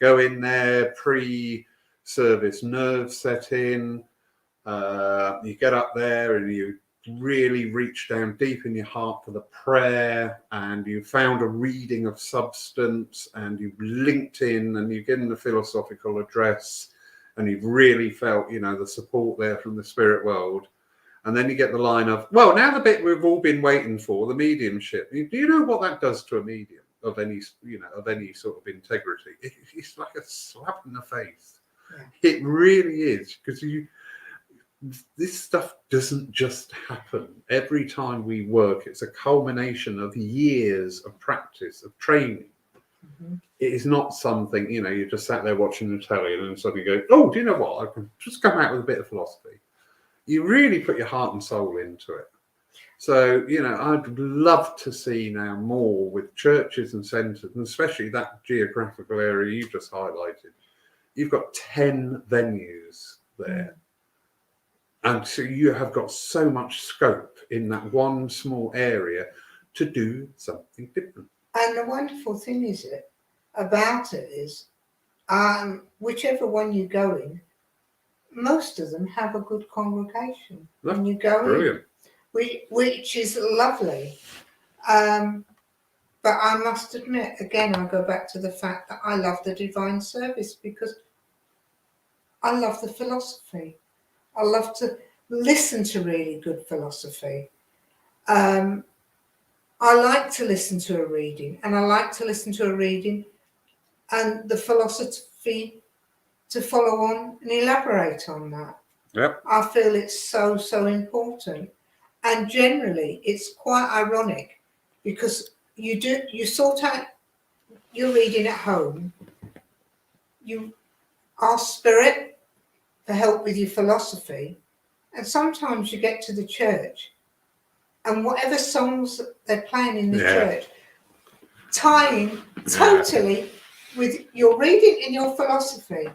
go in there, pre-service nerve set in. You get up there and you really reach down deep in your heart for the prayer, and you found a reading of substance, and you've linked in and you've given the philosophical address. And you've really felt, you know, the support there from the spirit world. And then you get the line of, well, now the bit we've all been waiting for, the mediumship. Do you know what that does to a medium of any, you know, of any sort of integrity? It's like a slap in the face. Yeah. It really is, because this stuff doesn't just happen. Every time we work, it's a culmination of years of practice, of training. Mm-hmm. It is not something, you know, you just sat there watching the telly and then suddenly go, oh, do you know what? I can just come out with a bit of philosophy. You really put your heart and soul into it. So, I'd love to see now more with churches and centres, and especially that geographical area you just highlighted. You've got 10 venues there. And so you have got so much scope in that one small area to do something different. And the wonderful thing about it is, whichever one you go in, most of them have a good congregation when you go Brilliant. in, which is lovely. But I must admit, again, I go back to the fact that I love the divine service because I love the philosophy. I love to listen to really good philosophy. I like to listen to a reading, and I like to listen to a reading and the philosophy to follow on and elaborate on that. Yep. I feel it's so important. And generally, it's quite ironic because you sort out your reading at home, you ask Spirit for help with your philosophy, and sometimes you get to the church and whatever songs they're playing in the church, tying totally with your reading and your philosophy.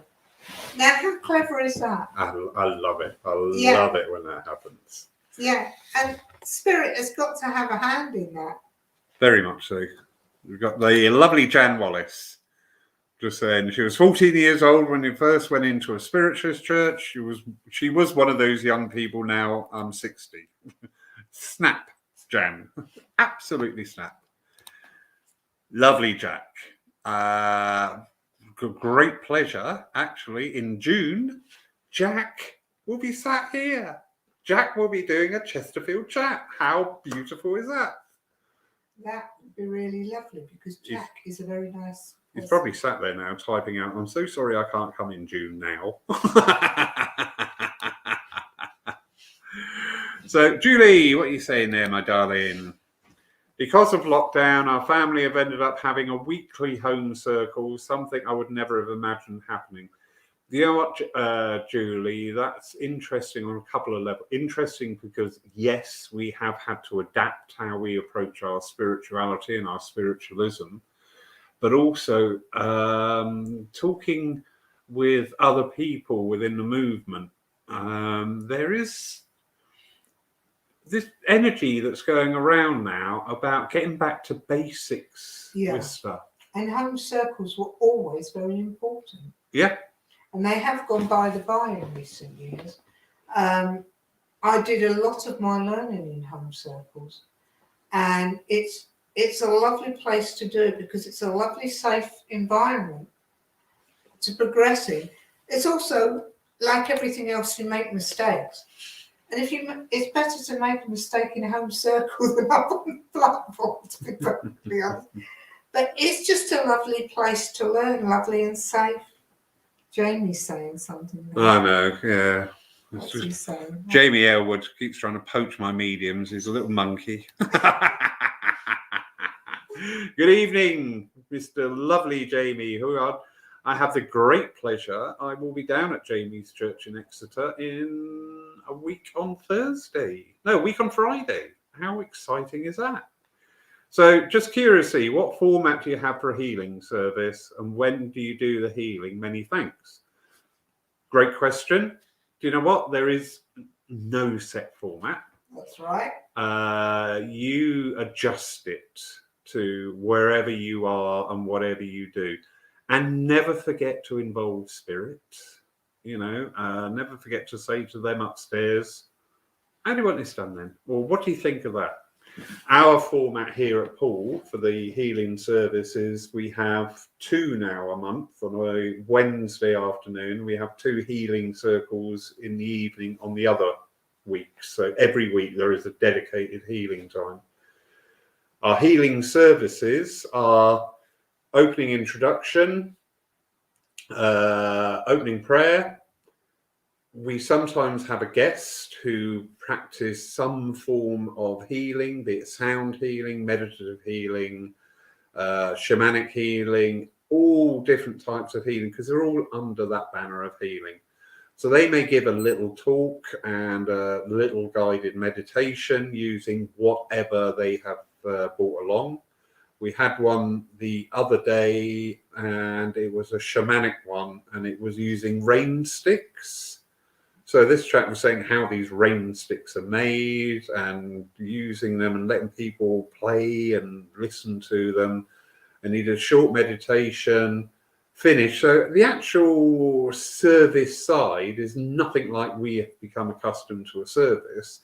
Now, how clever is that? I love it. I love it when that happens. Yeah, and Spirit has got to have a hand in that. Very much so. We've got the lovely Jan Wallace. Just saying, she was 14 years old when we first went into a Spiritualist Church. She was one of those young people. Now I'm 60. Snap, Jan. Absolutely snap. Lovely Jack. Great pleasure. Actually, in June, Jack will be sat here. Jack will be doing a Chesterfield chat. How beautiful is that? That would be really lovely because Jack is a very nice person. He's probably sat there now typing out, I'm so sorry I can't come in June now. So, Julie, what are you saying there, my darling? Because of lockdown, our family have ended up having a weekly home circle, something I would never have imagined happening. You know what, Julie, that's interesting on a couple of levels. Interesting because, yes, we have had to adapt how we approach our spirituality and our spiritualism, but also talking with other people within the movement. There is this energy that's going around now about getting back to basics with stuff. And home circles were always very important. Yeah. And they have gone by in recent years. I did a lot of my learning in home circles, and it's a lovely place to do it because it's a lovely, safe environment to progress in. It's also, like everything else, you make mistakes. And it's better to make a mistake in a home circle than up on the platform, to be perfectly honest. But it's just a lovely place to learn, lovely and safe. Jamie's saying something there. I know, yeah. What's he saying? Jamie Elwood keeps trying to poach my mediums. He's a little monkey. Good evening, Mr. Lovely Jamie. I have the great pleasure. I will be down at Jamie's church in Exeter in a week on Thursday. No, a week on Friday. How exciting is that? So just curiously, what format do you have for a healing service and when do you do the healing? Many thanks. Great question. Do you know what? There is no set format. That's right. You adjust it to wherever you are and whatever you do. And never forget to involve Spirit. Never forget to say to them upstairs, how do you want this done then? Or what do you think of that? Our format here at Paul for the healing services, we have 2 now a month. On a Wednesday afternoon, we have 2 healing circles in the evening on the other weeks. So every week there is a dedicated healing time. Our healing services are opening introduction, opening prayer. We sometimes have a guest who practice some form of healing, be it sound healing, meditative healing, shamanic healing, all different types of healing, because they're all under that banner of healing. So they may give a little talk and a little guided meditation using whatever they have brought along. We had one the other day, and it was a shamanic one, and it was using rain sticks. So this chap was saying how these rain sticks are made and using them and letting people play and listen to them. And he did a short meditation, finish. So the actual service side is nothing like we have become accustomed to a service.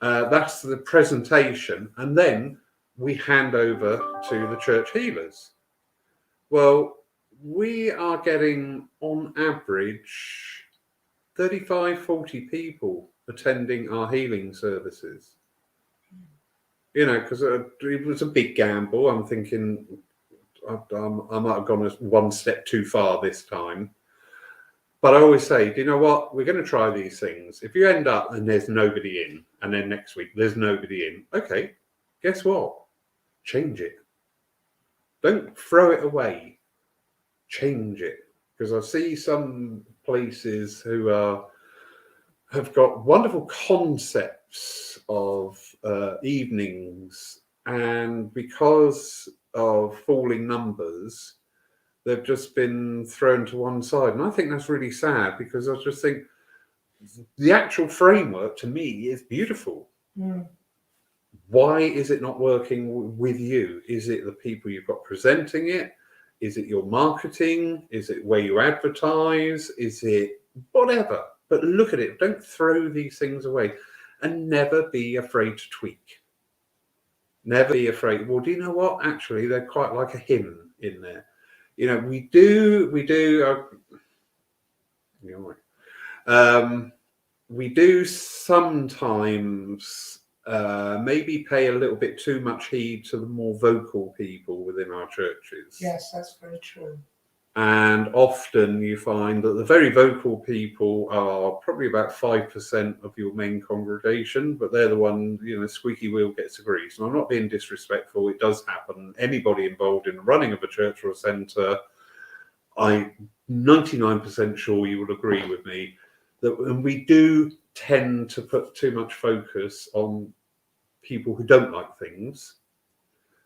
That's the presentation. And then we hand over to the church healers. Well, we are getting on average 35, 40 people attending our healing services. You know, because it was a big gamble. I'm thinking I might have gone one step too far this time. But I always say, do you know what? We're going to try these things. If you end up and there's nobody in, and then next week there's nobody in, okay, guess what? Change it. Don't throw it away. Change it. Because I see some places who have got wonderful concepts of evenings, and because of falling numbers, they've just been thrown to one side. And I think that's really sad, because I just think the actual framework to me is beautiful. Mm. Why is it not working with you? Is it the people you've got presenting it? Is it your marketing? Is it where you advertise? Is it whatever? But look at it. Don't throw these things away, and never be afraid to tweak. Never be afraid. Well, do you know what? Actually, they're quite like a hymn in there. You know, we do sometimes maybe pay a little bit too much heed to the more vocal people within our churches. Yes, that's very true. And often you find that the very vocal people are probably about 5% of your main congregation, but they're the one, you know, squeaky wheel gets the grease. And I'm not being disrespectful, it does happen. Anybody involved in the running of a church or a centre, I'm 99% sure you will agree with me that, and we do tend to put too much focus on people who don't like things,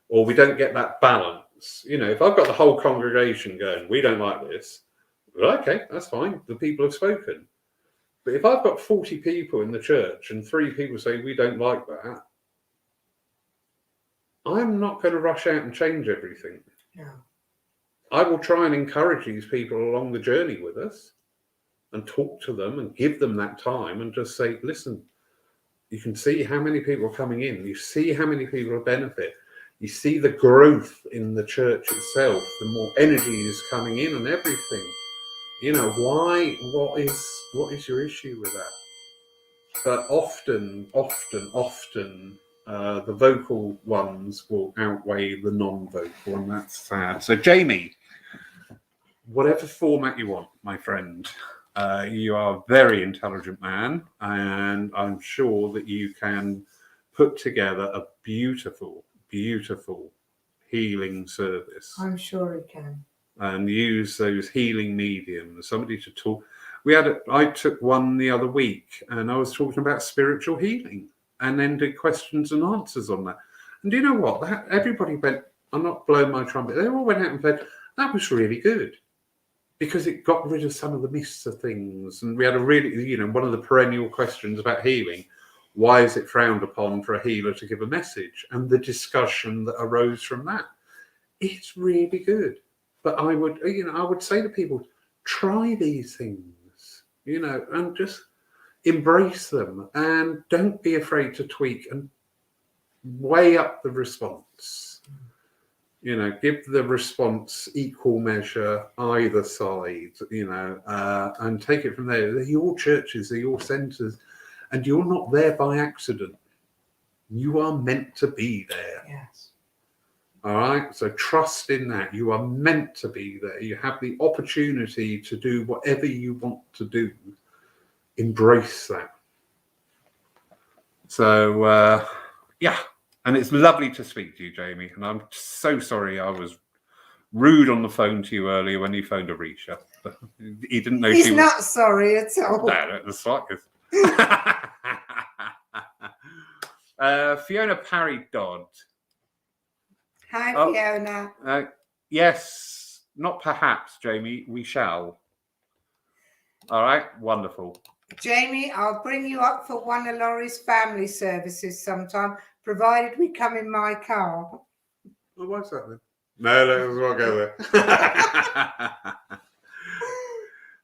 or we don't get that balance. You know, if I've got the whole congregation going, we don't like this, well, okay, that's fine. The people have spoken. But if I've got 40 people in the church and 3 people say we don't like that, I'm not going to rush out and change everything. No. I will try and encourage these people along the journey with us and talk to them and give them that time and just say, listen, you can see how many people are coming in. You see how many people are benefit. You see the growth in the church itself, the more energy is coming in and everything. You know, why? What is your issue with that? But often, the vocal ones will outweigh the non-vocal, and that's sad. So, Jamie, whatever format you want, my friend, you are a very intelligent man, and I'm sure that you can put together a beautiful healing service. I'm sure he can. And use those healing mediums, somebody to talk. I took one the other week, and I was talking about spiritual healing, and then did questions and answers on that. And do you know what? Everybody went, I'm not blowing my trumpet. They all went out and said, that was really good, because it got rid of some of the myths of things. And we had a really, you know, one of the perennial questions about healing. Why is it frowned upon for a healer to give a message? And the discussion that arose from that. It's really good. But I would say to people, try these things, you know, and just embrace them, and don't be afraid to tweak and weigh up the response. You know, give the response equal measure either side, you know, and take it from there. They're your churches, they're your centres. And you're not there by accident. You are meant to be there. Yes. All right. So trust in that. You are meant to be there. You have the opportunity to do whatever you want to do. Embrace that. So, yeah. And it's lovely to speak to you, Jamie. And I'm so sorry I was rude on the phone to you earlier when you phoned Arysha. He didn't know He's she was. not sorry at all. No, not the slightest. Fiona Parry Dodd. Hi, Oh. Fiona. Yes, not perhaps, Jamie. We shall. All right, wonderful. Jamie, I'll bring you up for one of Laurie's family services sometime, provided we come in my car. Well, what's that then? No, let's not go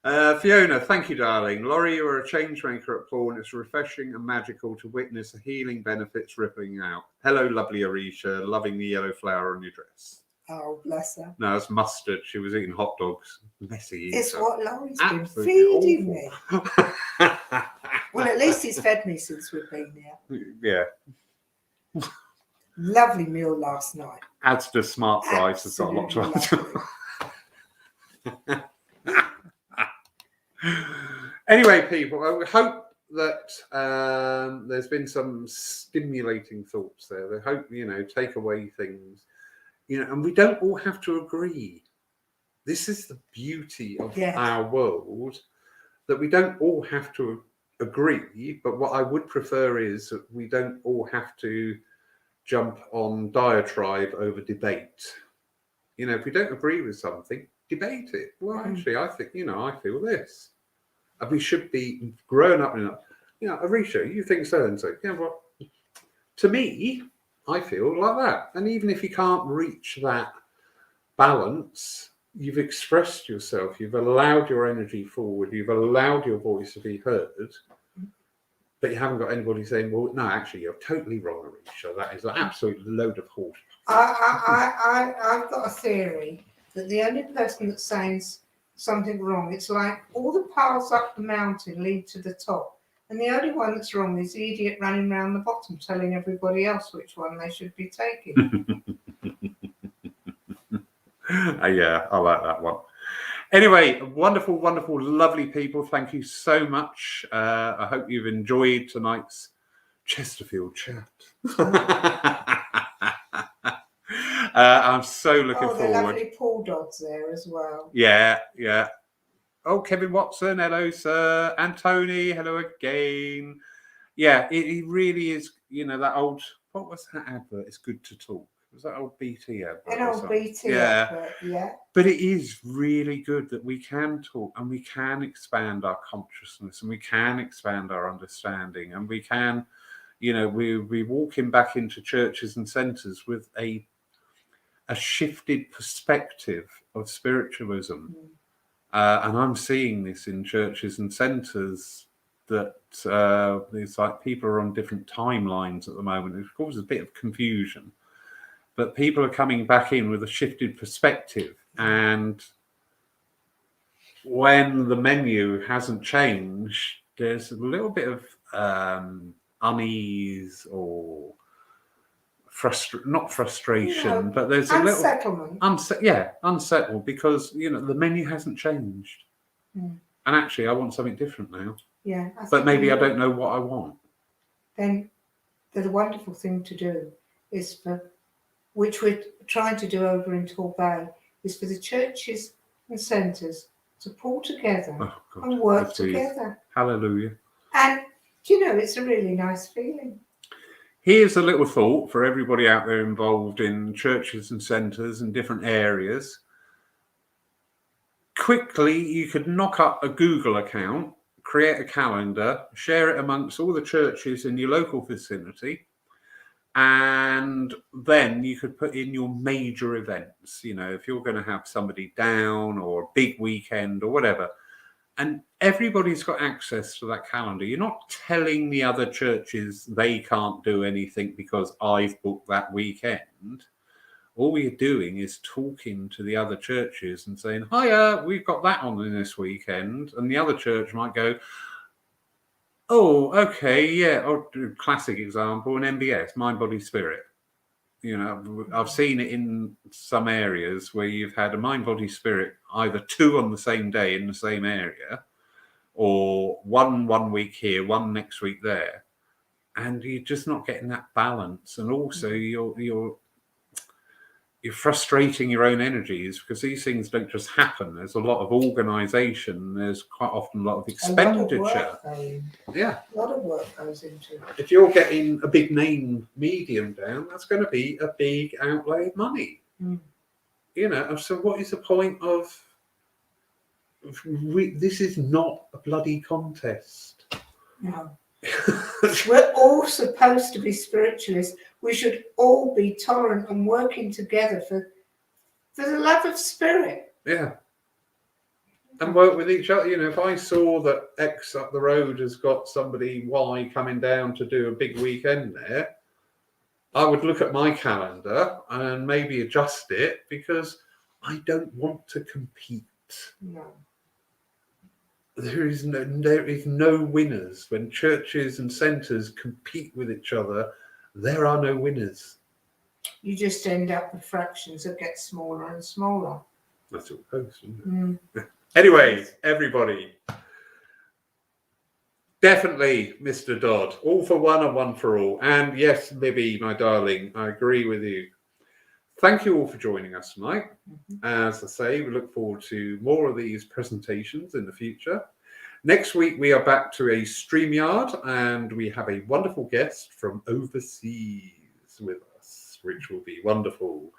there. Fiona, thank you, darling. Laurie, you are a change maker at Paul, and it's refreshing and magical to witness the healing benefits rippling out. Hello, lovely Arysha, loving the yellow flower on your dress. Oh, bless her. No, it's mustard. She was eating hot dogs. Messy. It's what Laurie's been Absolutely feeding me. awful. Well, at least he's fed me since we've been there. Yeah. Lovely meal last night. Adds to smart fries. It's got a lot to Absolutely Anyway, people, I hope that there's been some stimulating thoughts there. I hope, take away things, and we don't all have to agree. This is the beauty of our world, that we don't all have to agree. But what I would prefer is that we don't all have to jump on diatribe over debate. If we don't agree with something, debate it. Well, actually, I think, I feel this. And we should be grown up enough. Arysha, you think so and so. Yeah, well, to me, I feel like that. And even if you can't reach that balance, you've expressed yourself. You've allowed your energy forward. You've allowed your voice to be heard. But you haven't got anybody saying, well, no, actually, you're totally wrong, Arysha. That is an absolute load of horse. I've got a theory that the only person that says something wrong, it's like all the paths up the mountain lead to the top. And the only one that's wrong is the idiot running around the bottom telling everybody else which one they should be taking. Yeah, I like that one. Anyway, wonderful, wonderful, lovely people. Thank you so much. I hope you've enjoyed tonight's Chesterfield chat. I'm so looking forward. Oh, the lovely Paul Dodds there as well. Yeah. Oh, Kevin Watson, hello, sir. Antony, hello again. Yeah, it really is, that old, what was that advert? It's good to talk. Was that old BT advert? An old BT advert, yeah. But it is really good that we can talk and we can expand our consciousness and we can expand our understanding and we can, we're walking back into churches and centres with a shifted perspective of spiritualism. And I'm seeing this in churches and centres that it's like people are on different timelines at the moment. It causes a bit of confusion. But people are coming back in with a shifted perspective. And when the menu hasn't changed, there's a little bit of unease or not frustration, but there's a unsettlement. Unsettled because, the menu hasn't changed. And actually, I want something different now. Yeah. But maybe I don't know what I want. Then the wonderful thing to do is which we're trying to do over in Torbay, is for the churches and centres to pull together and work together. Hallelujah. And, it's a really nice feeling. Here's a little thought for everybody out there involved in churches and centres and different areas. Quickly, you could knock up a Google account, create a calendar, share it amongst all the churches in your local vicinity, and then you could put in your major events, if you're going to have somebody down or a big weekend or whatever. And everybody's got access to that calendar. You're not telling the other churches they can't do anything because I've booked that weekend. All we're doing is talking to the other churches and saying, hiya, we've got that on in this weekend. And the other church might go, oh, okay, yeah. Or classic example, an MBS, Mind, Body, Spirit. I've seen it in some areas where you've had a Mind, Body, Spirit, either two on the same day in the same area, or one week here, one next week there, and you're just not getting that balance. And also, you're you're frustrating your own energies, because these things don't just happen. There's a lot of organisation. There's quite often a lot of expenditure. A lot of work goes into it. If you're getting a big name medium down, that's going to be a big outlay of money. You know, so what is the point of... this is not a bloody contest. No. We're all supposed to be spiritualists. We should all be tolerant and working together for the love of spirit. Yeah. And work with each other. You know, if I saw that X up the road has got somebody Y coming down to do a big weekend there, I would look at my calendar and maybe adjust it, because I don't want to compete. No. There is no winners. When churches and centres compete with each other, there are no winners. You just end up with fractions that get smaller and smaller. That's all post, isn't it? Anyway, everybody, definitely Mr. Dodd, all for one and one for all. And yes, Libby, my darling, I agree with you. Thank you all for joining us tonight. As I say, we look forward to more of these presentations in the future. Next week, we are back to a StreamYard, and we have a wonderful guest from overseas with us, which will be wonderful.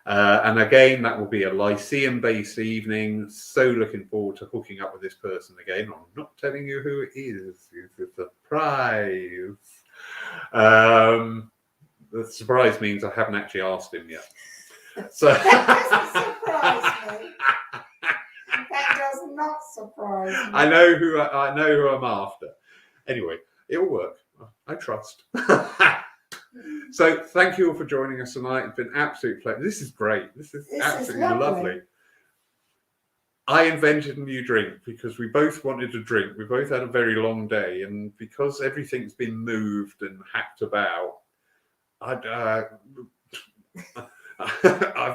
And again, that will be a Lyceum-based evening. So looking forward to hooking up with this person again. I'm not telling you who it is. It's a surprise. The surprise means I haven't actually asked him yet. So That doesn't surprise me. That does not surprise me. I know who I'm after. Anyway, it'll work. I trust. So thank you all for joining us tonight. It's been an absolute pleasure. This is great. This is absolutely lovely. I invented a new drink because we both wanted a drink. We both had a very long day, and because everything's been moved and hacked about, I've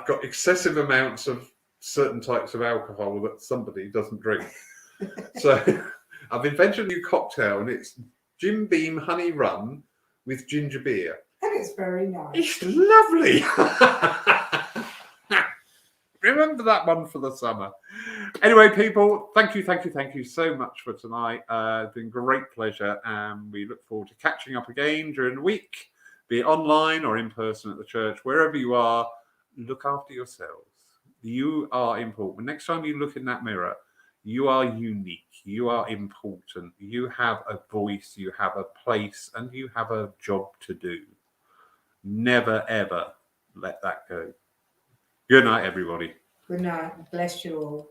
got excessive amounts of certain types of alcohol that somebody doesn't drink. So I've invented a new cocktail, and it's Jim Beam Honey Rum with ginger beer. And it's very nice. It's lovely. Remember that one for the summer. Anyway, people, thank you so much for tonight. It's been a great pleasure, and we look forward to catching up again during the week, be it online or in person at the church. Wherever you are, look after yourselves. You are important. Next time you look in that mirror, you are unique. You are important. You have a voice, you have a place, and you have a job to do. Never, ever let that go. Good night, everybody. Good night. Bless you all.